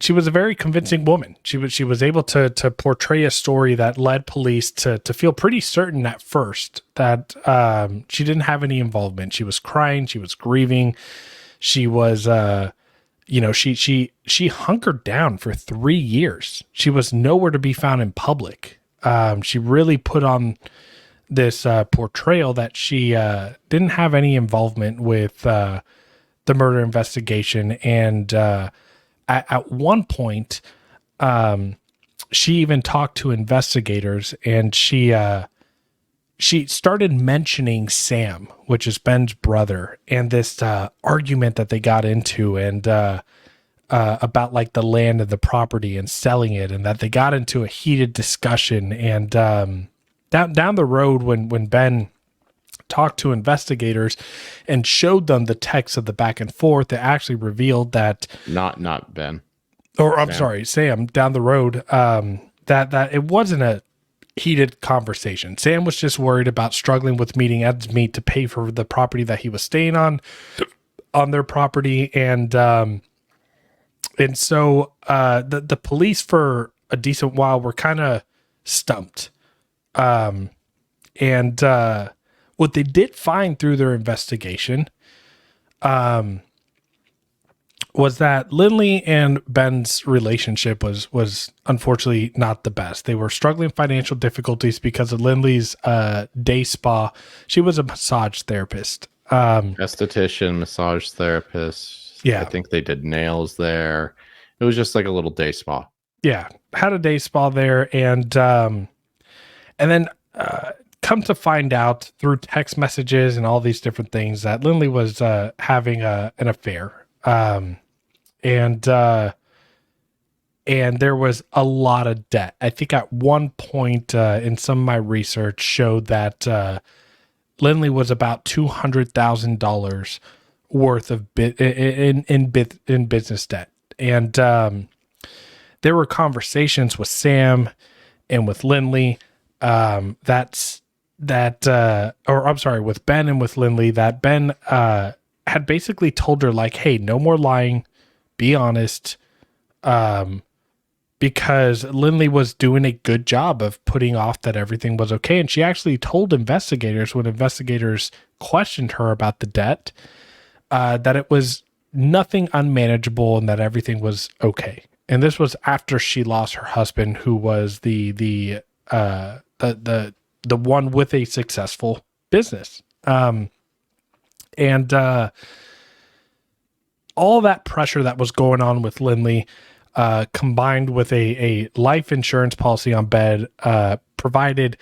she was a very convincing woman. She was able to portray a story that led police to feel pretty certain at first that she didn't have any involvement. She was crying, she was grieving, she was she hunkered down for 3 years. She was nowhere to be found in public. She really put on this portrayal that she didn't have any involvement with the murder investigation. And at one point, she even talked to investigators, and she started mentioning Sam, which is Ben's brother, and this argument that they got into, and about like the land and the property and selling it, and that they got into a heated discussion. And down the road, when Ben talked to investigators and showed them the text of the back and forth, it actually revealed that not Ben, or I'm sorry, Sam, down the road, that it wasn't a heated conversation. Sam was just worried about struggling with meeting ends meet to pay for the property that he was staying on their property. And so the police for a decent while were kind of stumped. And what they did find through their investigation was that Lindley and Ben's relationship was unfortunately not the best. They were struggling financial difficulties because of Lindley's day spa. She was a massage therapist. Esthetician, massage therapist. Yeah. I think they did nails there. It was just like a little day spa. Yeah. Had a day spa there. And then come to find out through text messages and all these different things that Lindley was having an affair. And there was a lot of debt. I think at one point in some of my research showed that Lindley was about $200,000 worth of in business debt. And there were conversations with Sam and with Lindley with Ben and with Lindley, that Ben had basically told her, like, hey, no more lying, be honest, because Lindley was doing a good job of putting off that everything was okay. And she actually told investigators, when investigators questioned her about the debt, that it was nothing unmanageable and that everything was okay. And this was after she lost her husband, who was the one with a successful business. And all that pressure that was going on with Lindley, combined with a life insurance policy on bed, provided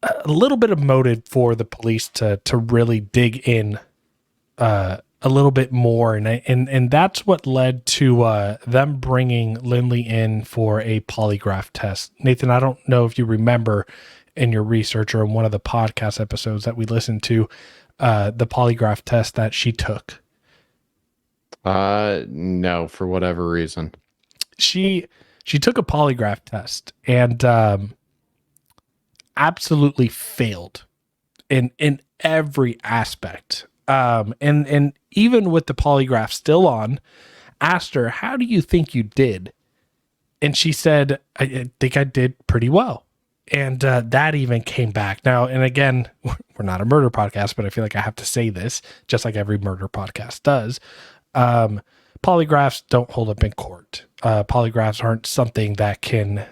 a little bit of motive for the police to really dig in a little bit more, and that's what led to them bringing Lindley in for a polygraph test. Nathan, I don't know if you remember in your research or in one of the podcast episodes that we listened to, the polygraph test that she took. No, for whatever reason. She took a polygraph test and absolutely failed in every aspect. And even with the polygraph still on, asked her, "How do you think you did?" And she said, "I think I did pretty well." And that even came back. Now, and again, we're not a murder podcast, but I feel like I have to say this, just like every murder podcast does. Polygraphs don't hold up in court. Polygraphs aren't something that can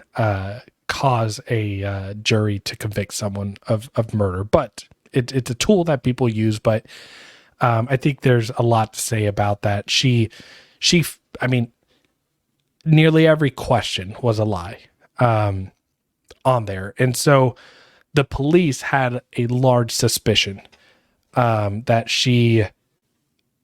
cause a jury to convict someone of murder, but it's a tool that people use. But I think there's a lot to say about that. I mean, nearly every question was a lie on there. And so the police had a large suspicion that she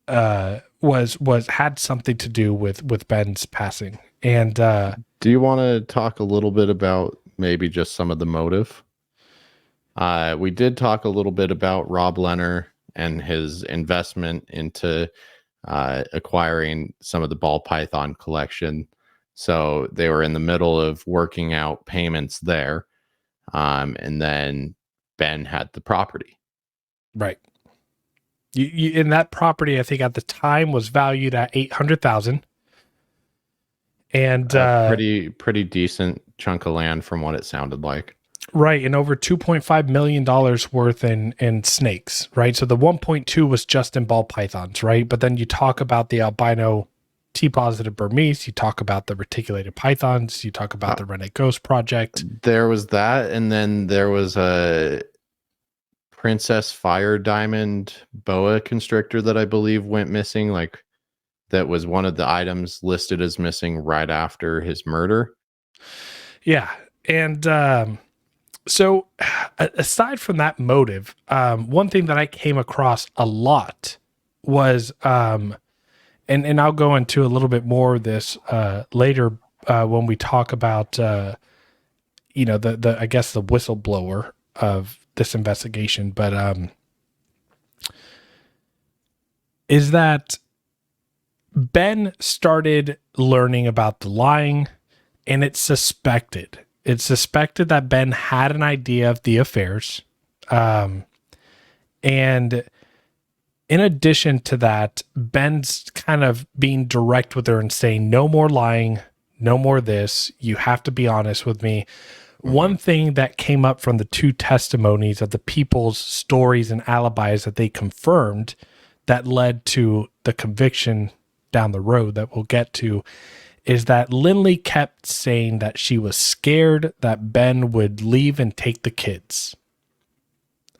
had something to do with Ben's passing. And do you want to talk a little bit about maybe just some of the motive? We did talk a little bit about Rob Leonard and his investment into acquiring some of the ball python collection. So they were in the middle of working out payments there. And then Ben had the property. Right. You in that property, I think at the time was valued at $800,000. And pretty decent chunk of land from what it sounded like. Right, and over $2.5 million worth in snakes, right? So the 1.2 was just in ball pythons, right? But then you talk about the albino T-positive Burmese, you talk about the reticulated pythons, you talk about the Renick Ghost project. There was that, and then there was a Princess Fire Diamond boa constrictor that I believe went missing. Like, that was one of the items listed as missing right after his murder. Yeah, and so aside from that motive, one thing that I came across a lot was, and I'll go into a little bit more of this later when we talk about, the I guess the whistleblower of this investigation, but is that Ben started learning about the lying, and it's suspected that Ben had an idea of the affairs. And in addition to that, Ben's kind of being direct with her and saying, no more lying, no more this. You have to be honest with me. Mm-hmm. One thing that came up from the two testimonies of the people's stories and alibis that they confirmed that led to the conviction down the road that we'll get to is that Lindley kept saying that she was scared that Ben would leave and take the kids.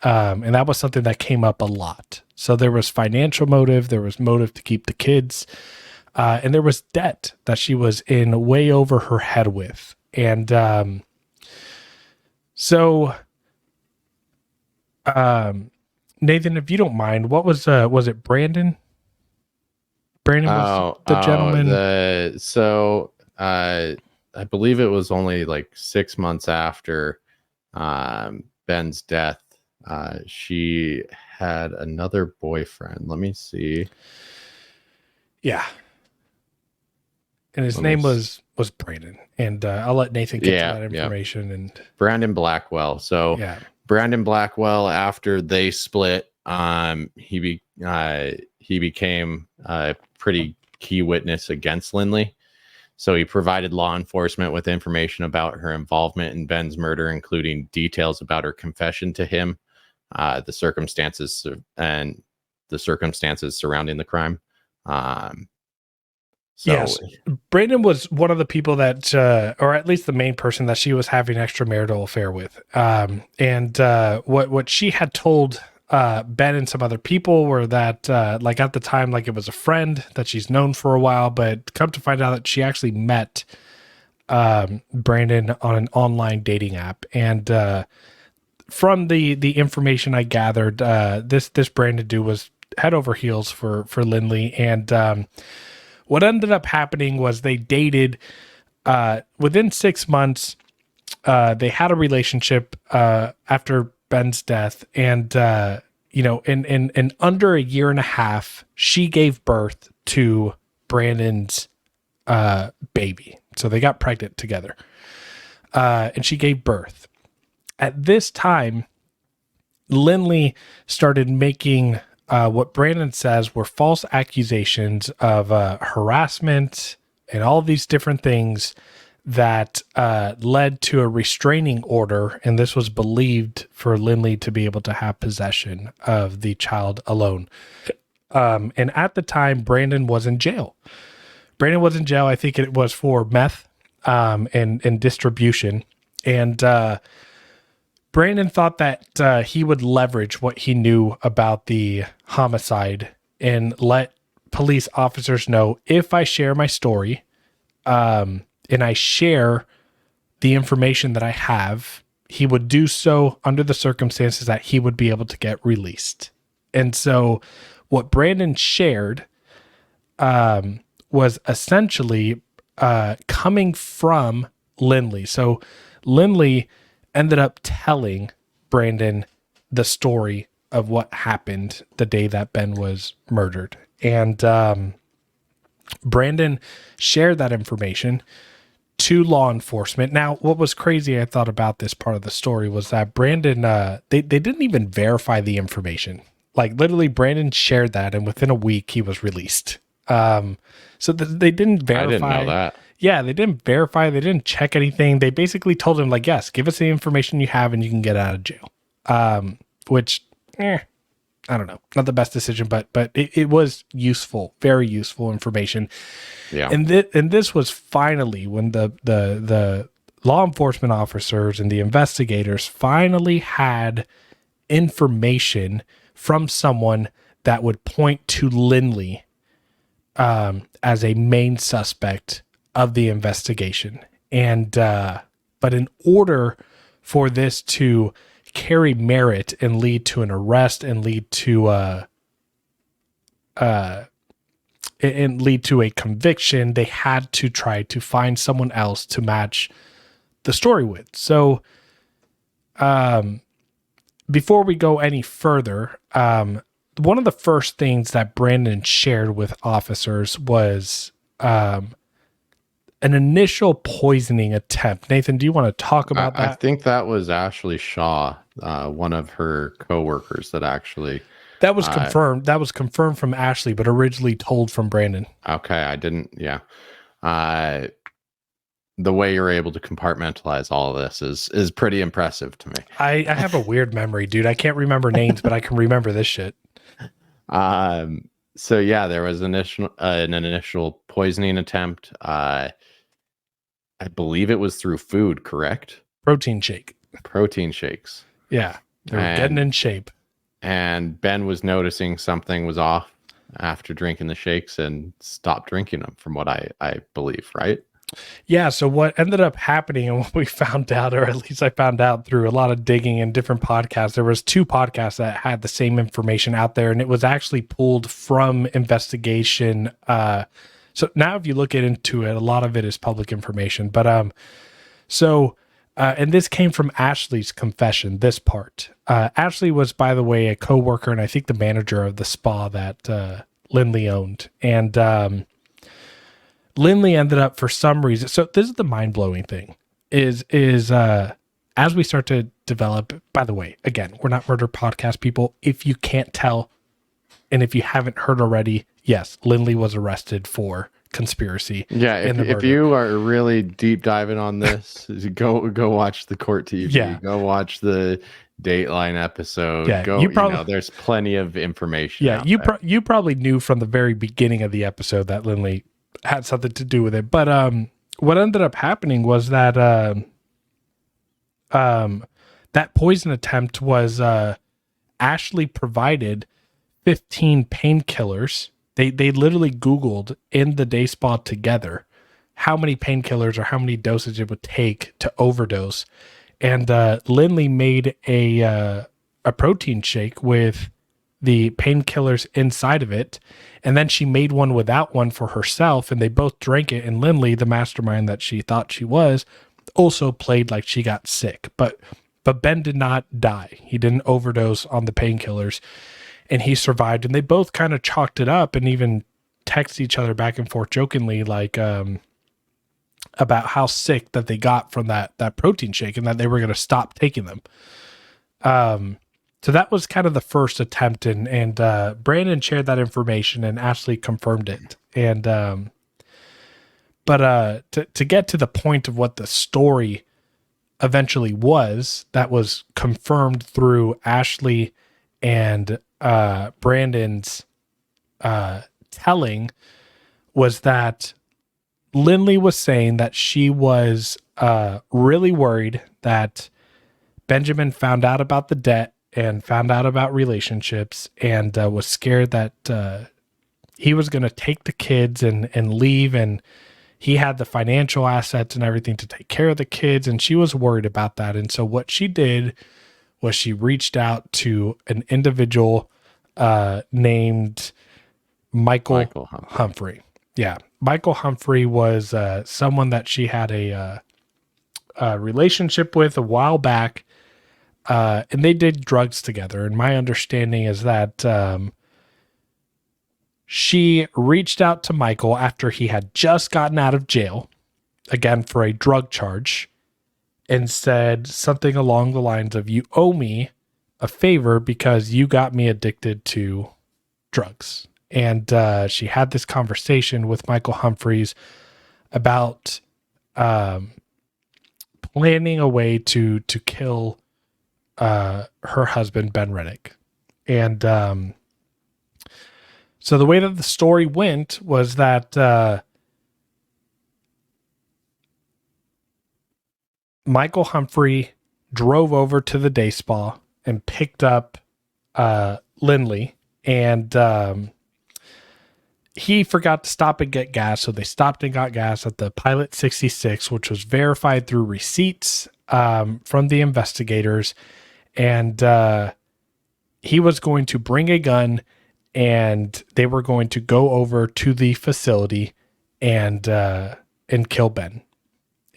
And that was something that came up a lot. So there was financial motive, there was motive to keep the kids, and there was debt that she was in way over her head with. And so Nathan, if you don't mind, what was it Brandon? Brandon was the gentleman. I believe it was only like 6 months after Ben's death. She had another boyfriend. Let me see. Yeah. And his name was Brandon. And I'll let Nathan get to that information. Yeah. And Brandon Blackwell. So yeah. Brandon Blackwell, after they split, he became a pretty key witness against Lindley. So he provided law enforcement with information about her involvement in Ben's murder, including details about her confession to him, the circumstances surrounding the crime. Yes, Brandon was one of the people that, or at least the main person that she was having extramarital affair with. And what she had told Ben and some other people were that, like at the time, like it was a friend that she's known for a while, but come to find out that she actually met Brandon on an online dating app. And from the information I gathered, this Brandon dude was head over heels for Lindley. And what ended up happening was they dated within 6 months. They had a relationship after Ben's death, and in under a year and a half, she gave birth to Brandon's baby. So they got pregnant together, and she gave birth. At this time, Lindley started making what Brandon says were false accusations of harassment and all these different things that led to a restraining order. And this was believed for Lindley to be able to have possession of the child alone. And at the time, Brandon was in jail. I think it was for meth and distribution. And Brandon thought that he would leverage what he knew about the homicide and let police officers know, if I share my story and I share the information that I have, he would do so under the circumstances that he would be able to get released. And so what Brandon shared was essentially coming from Lindley. So Lindley ended up telling Brandon the story of what happened the day that Ben was murdered. And Brandon shared that information to law enforcement. Now, what was crazy, I thought about this part of the story, was that Brandon, they didn't even verify the information. Like literally Brandon shared that, and within a week he was released. So they didn't verify. I didn't know that. Yeah, they didn't verify. They didn't check anything. They basically told him, like, yes, give us the information you have and you can get out of jail. Which, I don't know, not the best decision, but it was useful, very useful information. Yeah. And this was finally when the law enforcement officers and the investigators finally had information from someone that would point to Lindley as a main suspect of the investigation. And but in order for this to carry merit and lead to an arrest and lead to a conviction, they had to try to find someone else to match the story with. So before we go any further, one of the first things that Brandon shared with officers was an initial poisoning attempt. Nathan, do you want to talk about that? I think that was Ashley Shaw, one of her coworkers that actually... That was confirmed. That was confirmed from Ashley, but originally told from Brandon. Okay, I didn't... Yeah. The way you're able to compartmentalize all of this is pretty impressive to me. I have a weird memory, dude. I can't remember names, but I can remember this shit. So yeah, there was an initial poisoning attempt. I believe it was through food, correct? Protein shakes. Yeah. They were getting in shape. And Ben was noticing something was off after drinking the shakes and stopped drinking them, from what I believe, right? Yeah. So what ended up happening, and what we found out, or at least I found out through a lot of digging in different podcasts, there was 2 podcasts that had the same information out there, and it was actually pulled from investigation. So now if you look into it, a lot of it is public information. But and this came from Ashley's confession, this part. Ashley was, by the way, a coworker and I think the manager of the spa that Lindley owned. And Lindley ended up, for some reason, so this is the mind-blowing thing, is as we start to develop, by the way, again, we're not murder podcast people. If you can't tell, and if you haven't heard already, yes, Lindley was arrested for conspiracy. Yeah, in the if murder. you are really deep diving on this, go watch the Court TV. Yeah. Go watch the Dateline episode. Yeah, There's plenty of information. Yeah, out you there. you probably knew from the very beginning of the episode that Lindley had something to do with it. But what ended up happening was that that poison attempt was Ashley provided 15 painkillers. They literally Googled in the day spa together how many painkillers or how many dosage it would take to overdose. And Lindley made a protein shake with the painkillers inside of it. And then she made one without one for herself, and they both drank it. And Lindley, the mastermind that she thought she was, also played like she got sick. But Ben did not die. He didn't overdose on the painkillers, and he survived. And they both kind of chalked it up and even text each other back and forth jokingly, like about how sick that they got from that protein shake and that they were going to stop taking them. So that was kind of the first attempt, and Brandon shared that information and Ashley confirmed it. And but to get to the point of what the story eventually was, that was confirmed through Ashley and Brandon's telling, was that Lindley was saying that she was really worried that Benjamin found out about the debt and found out about relationships, and was scared that he was going to take the kids and leave, and he had the financial assets and everything to take care of the kids, and she was worried about that. And so what she did was she reached out to an individual named Michael Humphrey. Yeah. Michael Humphrey was someone that she had a relationship with a while back, and they did drugs together. And my understanding is that she reached out to Michael after he had just gotten out of jail, again for a drug charge, and said something along the lines of, "You owe me a favor because you got me addicted to drugs." And she had this conversation with Michael Humphreys about planning a way to kill her husband, Ben Renick. And so the way that the story went was that Michael Humphrey drove over to the day spa and picked up Lindley, and he forgot to stop and get gas. So they stopped and got gas at the Pilot 66, which was verified through receipts from the investigators. And he was going to bring a gun, and they were going to go over to the facility and kill Ben.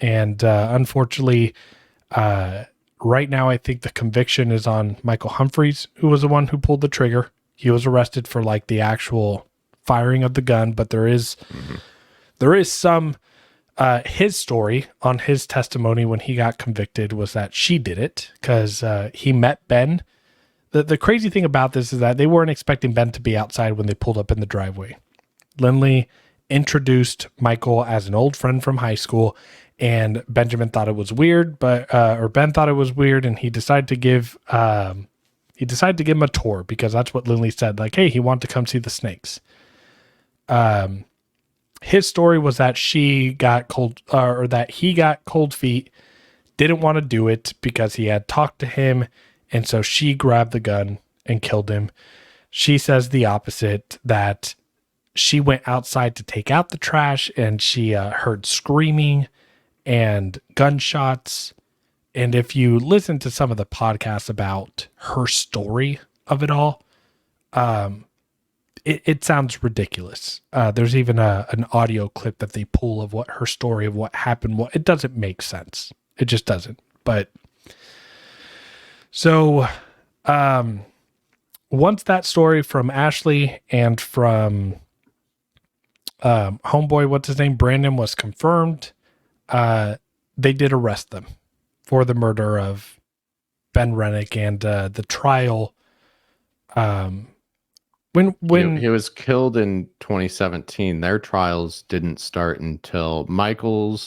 And unfortunately, right now, I think the conviction is on Michael Humphreys, who was the one who pulled the trigger. He was arrested for like the actual firing of the gun, but there is some his story on his testimony when he got convicted was that she did it because he met Ben. The crazy thing about this is that they weren't expecting Ben to be outside when they pulled up in the driveway. Lindley introduced Michael as an old friend from high school, and Benjamin thought it was weird, or Ben thought it was weird, and he decided to give him a tour because that's what Lindley said. Like, hey, he wanted to come see the snakes. His story was that he got cold feet, didn't want to do it because he had talked to him, and so she grabbed the gun and killed him. She says the opposite, that she went outside to take out the trash and she heard screaming and gunshots. And if you listen to some of the podcasts about her story of it all, it sounds ridiculous. There's even an audio clip that they pull of what her story of what happened. It doesn't make sense. It just doesn't. But so once that story from Ashley and from homeboy, what's his name, Brandon, was confirmed, they did arrest them for the murder of Ben Renick, and the trial He was killed in 2017. Their trials didn't start until Michael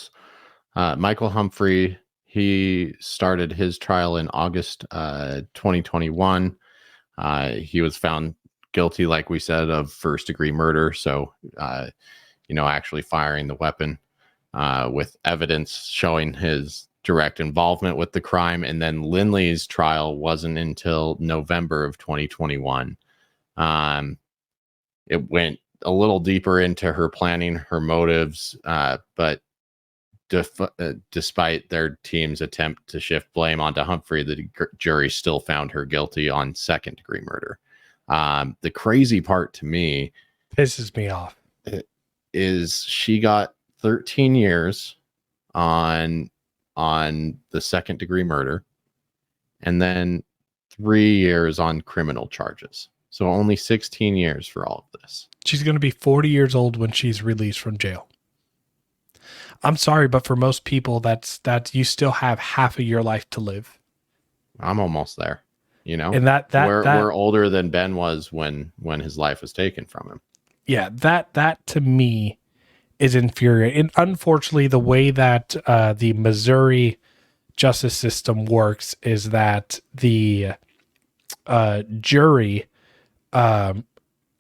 Humphrey. He started his trial in August 2021. He was found guilty, like we said, of first-degree murder. So, actually firing the weapon with evidence showing his direct involvement with the crime. And then Lindley's trial wasn't until November of 2021. It went a little deeper into her planning, her motives, but despite their team's attempt to shift blame onto Humphrey, the jury still found her guilty on second-degree murder. The crazy part to me pisses me off is she got 13 years on the second-degree murder, and then 3 years on criminal charges. So only 16 years for all of this. She's going to be 40 years old when she's released from jail. I'm sorry, but for most people, that's you still have half of your life to live. I'm almost there, And we're older than Ben was when his life was taken from him. Yeah, that to me is infuriating. And unfortunately, the way that the Missouri justice system works is that the jury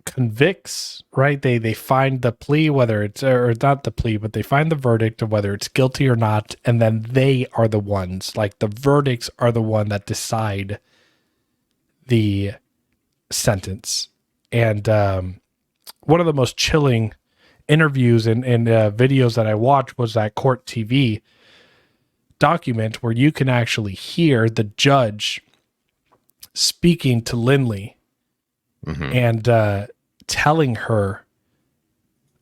convicts, right? They find the plea, whether it's, or not the plea, but they find the verdict of whether it's guilty or not. And then they are the ones, like the verdicts are the one that decide the sentence. And one of the most chilling interviews and videos that I watched was that court TV document where you can actually hear the judge speaking to Lindley and telling her,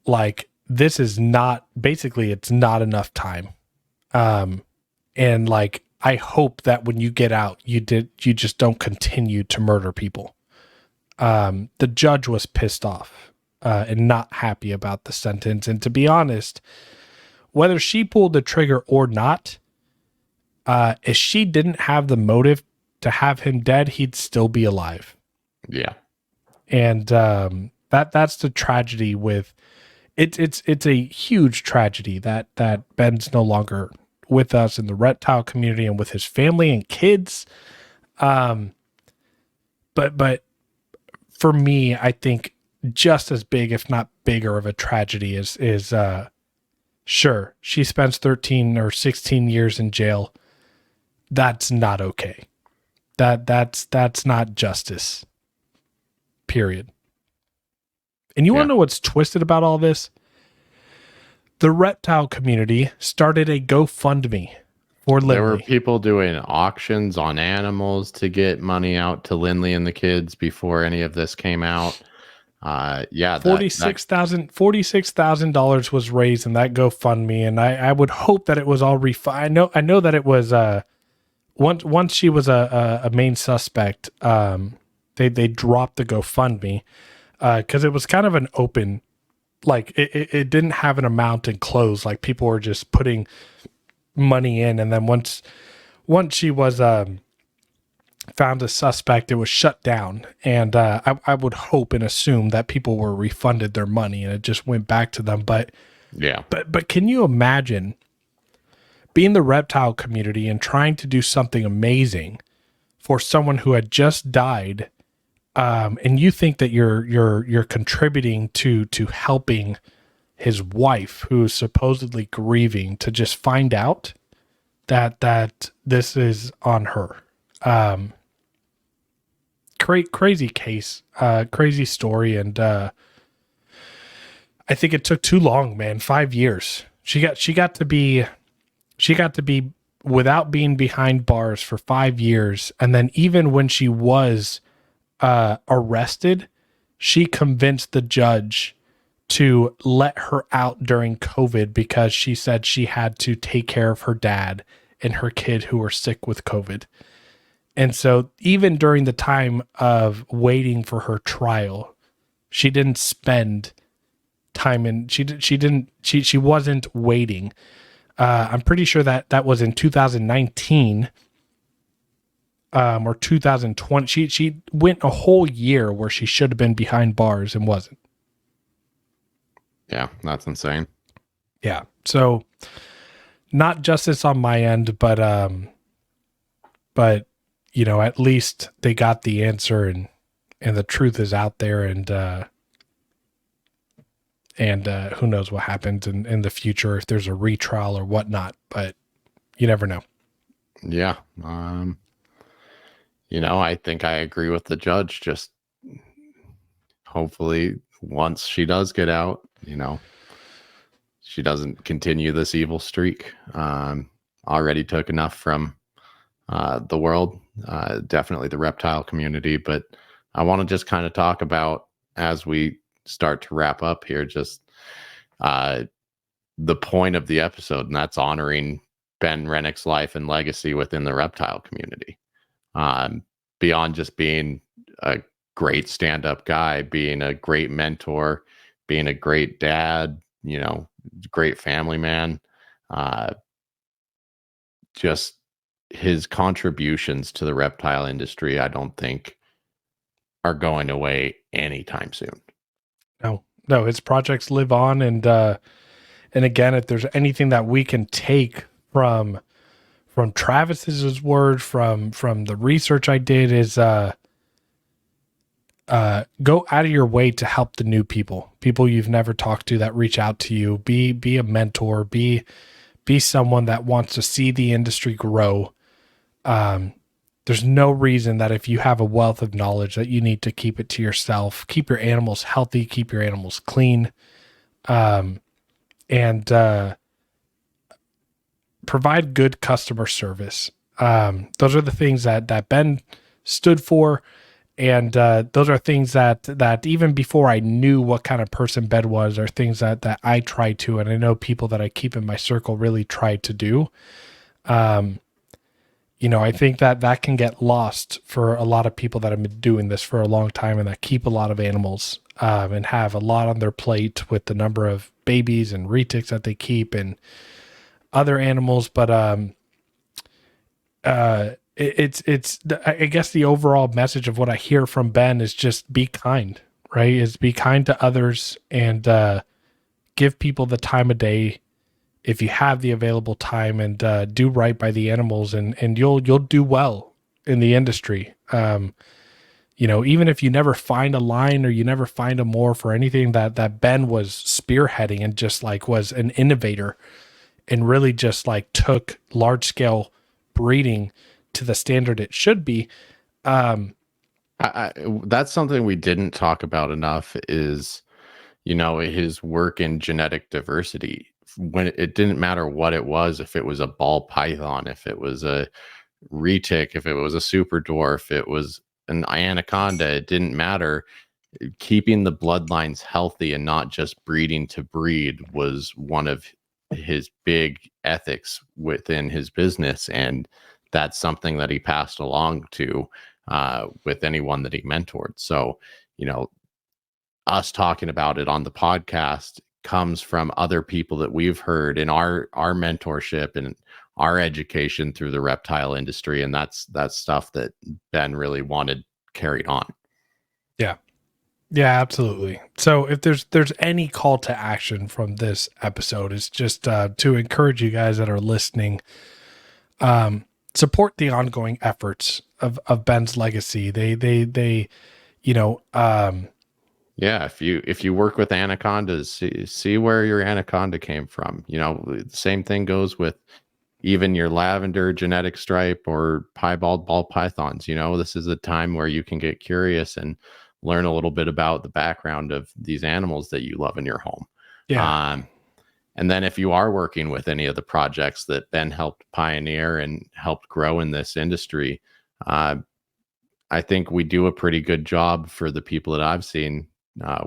like, this is not, basically it's not enough time. And like, I hope that when you get out, you just don't continue to murder people. The judge was pissed off and not happy about the sentence. And to be honest, whether she pulled the trigger or not, if she didn't have the motive to have him dead, he'd still be alive. Yeah. And that's the tragedy with it. It's a huge tragedy that Ben's no longer with us in the reptile community and with his family and kids. But for me, I think just as big, if not bigger, of a tragedy is sure, she spends 13 or 16 years in jail. That's not okay. That's not justice. Period. And you want to know what's twisted about all this? The reptile community started a GoFundMe for Lindley. There were people doing auctions on animals to get money out to Lindley and the kids before any of this came out. $46,000 was raised in that GoFundMe, and I would hope that it was all refunded. I know that it was once she was a main suspect. They dropped the GoFundMe because it was kind of an open, like it didn't have an amount enclosed. Like people were just putting money in, and then once she was found a suspect, it was shut down. And I would hope and assume that people were refunded their money and it just went back to them. But yeah, but can you imagine being the reptile community and trying to do something amazing for someone who had just died? And you think that you're contributing to helping his wife, who is supposedly grieving, to just find out that this is on her. Crazy case, crazy story, and I think it took too long, man. 5 years. She got to be without being behind bars for 5 years, and then even when she was arrested, she convinced the judge to let her out during COVID because she said she had to take care of her dad and her kid who were sick with COVID. And so even during the time of waiting for her trial, she didn't spend time in, she wasn't waiting. I'm pretty sure that was in 2019. or 2020. She went a whole year where she should have been behind bars and wasn't. Yeah, that's insane. Yeah. So not justice on my end, but you know, at least they got the answer, and the truth is out there, and who knows what happens in the future, if there's a retrial or whatnot, but you never know. Yeah. You know, I think I agree with the judge. Just hopefully once she does get out, you know, she doesn't continue this evil streak. Already took enough from the world, definitely the reptile community. But I want to just kind of talk about, as we start to wrap up here, just the point of the episode, and that's honoring Ben Renick's life and legacy within the reptile community. Beyond just being a great stand-up guy, being a great mentor, being a great dad, you know, great family man, just his contributions to the reptile industry, I don't think are going away anytime soon. No, his projects live on, and again, if there's anything that we can take from Travis's word, from the research I did, is go out of your way to help the new people you've never talked to that reach out to you. Be a mentor, be someone that wants to see the industry grow. There's no reason that if you have a wealth of knowledge that you need to keep it to yourself. Keep your animals healthy, keep your animals clean, and provide good customer service. Those are the things that Ben stood for. And those are things that even before I knew what kind of person Ben was, are things that I try to, and I know people that I keep in my circle really try to do. You know, I think that can get lost for a lot of people that have been doing this for a long time and that keep a lot of animals, and have a lot on their plate with the number of babies and retics that they keep and other animals. But it's I guess the overall message of what I hear from Ben is just be kind, right? Is be kind to others, and give people the time of day if you have the available time, and do right by the animals, and you'll do well in the industry. You know, even if you never find a line or you never find a morph or anything, that Ben was spearheading and just like was an innovator and really just like took large scale breeding to the standard it should be. That's something we didn't talk about enough, is, you know, his work in genetic diversity. When it didn't matter what it was, if it was a ball python, if it was a retic, if it was a super dwarf, it was an anaconda, it didn't matter. Keeping the bloodlines healthy and not just breeding to breed was one of his big ethics within his business, and that's something that he passed along to with anyone that he mentored. So, you know, us talking about it on the podcast comes from other people that we've heard in our mentorship and our education through the reptile industry, and that's stuff that Ben really wanted carried on. Yeah, absolutely. So if there's any call to action from this episode, it's just to encourage you guys that are listening, support the ongoing efforts of Ben's legacy. They you know, yeah, if you work with anacondas, see where your anaconda came from. You know, the same thing goes with even your lavender genetic stripe or piebald ball pythons. You know, this is a time where you can get curious and learn a little bit about the background of these animals that you love in your home. yeah. And then if you are working with any of the projects that Ben helped pioneer and helped grow in this industry, I think we do a pretty good job for the people that I've seen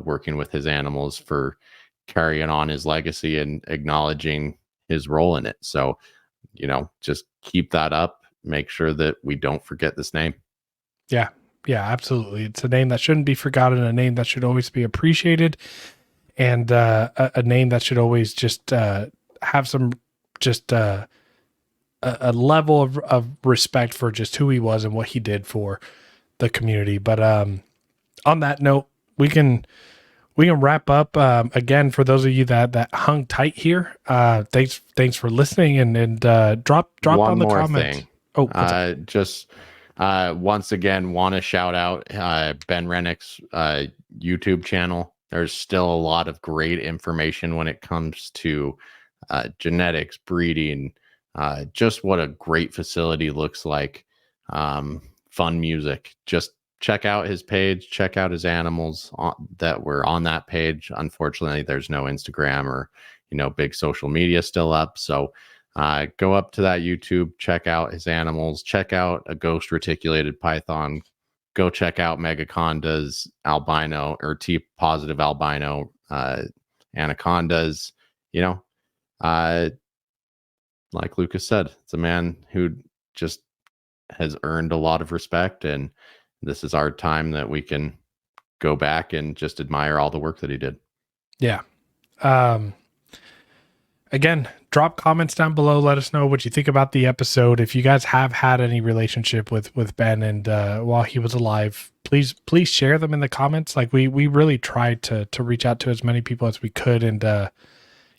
working with his animals, for carrying on his legacy and acknowledging his role in it. So, you know, just keep that up. Make sure that we don't forget this name. Yeah, absolutely. It's a name that shouldn't be forgotten, a name that should always be appreciated, and a name that should always just have some just a level of respect for just who he was and what he did for the community. But on that note, we can wrap up. Again, for those of you that hung tight here, thanks for listening, and drop One on the more comments. thing. Oh, Once again, want to shout out Ben Renick's YouTube channel. There's still a lot of great information when it comes to genetics, breeding, just what a great facility looks like, fun music. Just check out his page, check out his animals that were on that page. Unfortunately, there's no Instagram or, big social media still up. So go up to that YouTube, check out his animals, check out a ghost reticulated python, go check out Megaconda's albino or T positive albino anacondas. Like Lucas said, it's a man who just has earned a lot of respect, and this is our time that we can go back and just admire all the work that he did. Yeah. Again, drop comments down below. Let us know what you think about the episode. If you guys have had any relationship with Ben and while he was alive, please share them in the comments. Like we really tried to reach out to as many people as we could, and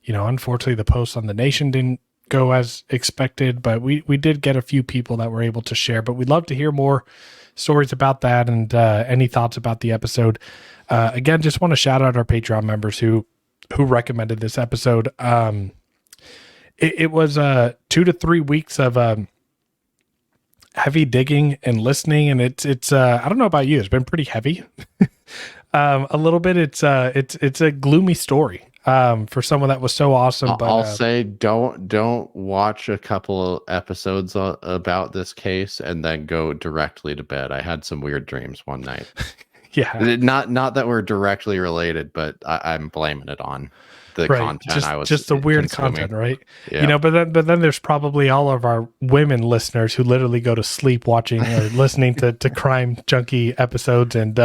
unfortunately the post on the Nation didn't go as expected, but we did get a few people that were able to share. But we'd love to hear more stories about that, and any thoughts about the episode. Again, just want to shout out our Patreon members who recommended this episode. It was 2 to 3 weeks of heavy digging and listening, and it's I don't know about you, it's been pretty heavy. A little bit. It's a gloomy story for someone that was so awesome. But I'll say don't watch a couple of episodes about this case and then go directly to bed. I had some weird dreams one night. Yeah, not that we're directly related, but I'm blaming it on the content. Just the weird consuming. Content, right? Yeah. But then there's probably all of our women listeners who literally go to sleep watching or listening to crime junkie episodes, and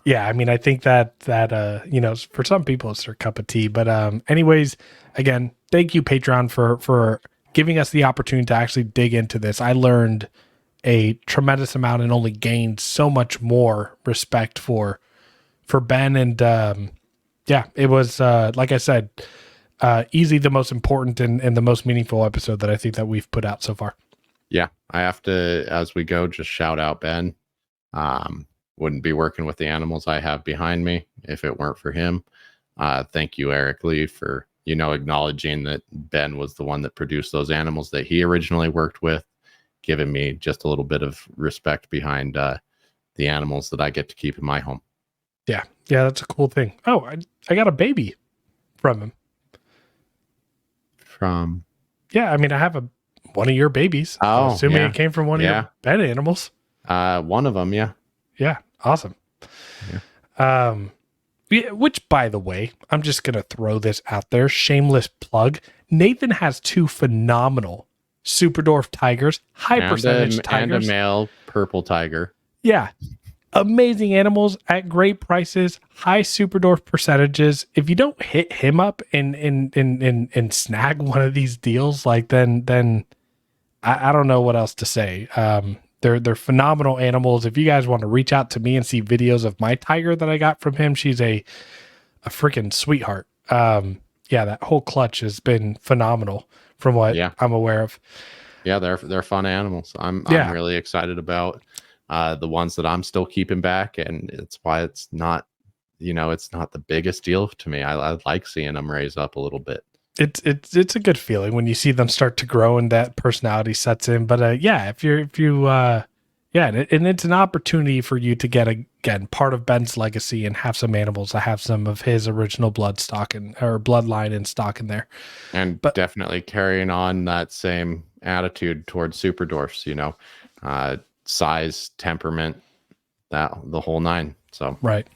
yeah, I mean, I think that for some people it's their cup of tea. But anyways, again, thank you, Patreon, for giving us the opportunity to actually dig into this. I learned a tremendous amount and only gained so much more respect for Ben. And yeah, it was like I said, easily the most important and the most meaningful episode that I think that we've put out so far. Yeah, I have to, as we go, just shout out Ben. Wouldn't be working with the animals I have behind me if it weren't for him. Thank you, Eric Lee, for acknowledging that Ben was the one that produced those animals that he originally worked with, giving me just a little bit of respect behind the animals that I get to keep in my home. Yeah, that's a cool thing. Oh, I got a baby from him. Yeah, I mean, I have one of your babies. Oh, I'm assuming yeah. it came from one of your Ben animals. One of them, yeah. Yeah, awesome. Yeah. Which, by the way, I'm just going to throw this out there. Shameless plug. Nathan has 2 phenomenal super dwarf tigers, high percentage tigers. And a male purple tiger. Yeah. Amazing animals at great prices, high super dwarf percentages. If you don't hit him up and snag one of these deals, like then I don't know what else to say. They're phenomenal animals. If you guys want to reach out to me and see videos of my tiger that I got from him, she's a freaking sweetheart. Yeah, that whole clutch has been phenomenal from what I'm aware of. Yeah, they're fun animals. I'm really excited about the ones that I'm still keeping back, and it's why it's not, it's not the biggest deal to me. I like seeing them raise up a little bit. It's a good feeling when you see them start to grow and that personality sets in. But yeah, if you and it's an opportunity for you to get again part of Ben's legacy and have some animals. I have some of his original bloodline and stock in there, but definitely carrying on that same attitude towards super dwarfs. Size, temperament, the whole nine. So right.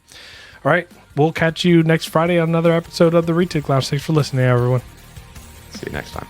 All right. We'll catch you next Friday on another episode of the Retic Lounge. Thanks for listening, everyone. See you next time.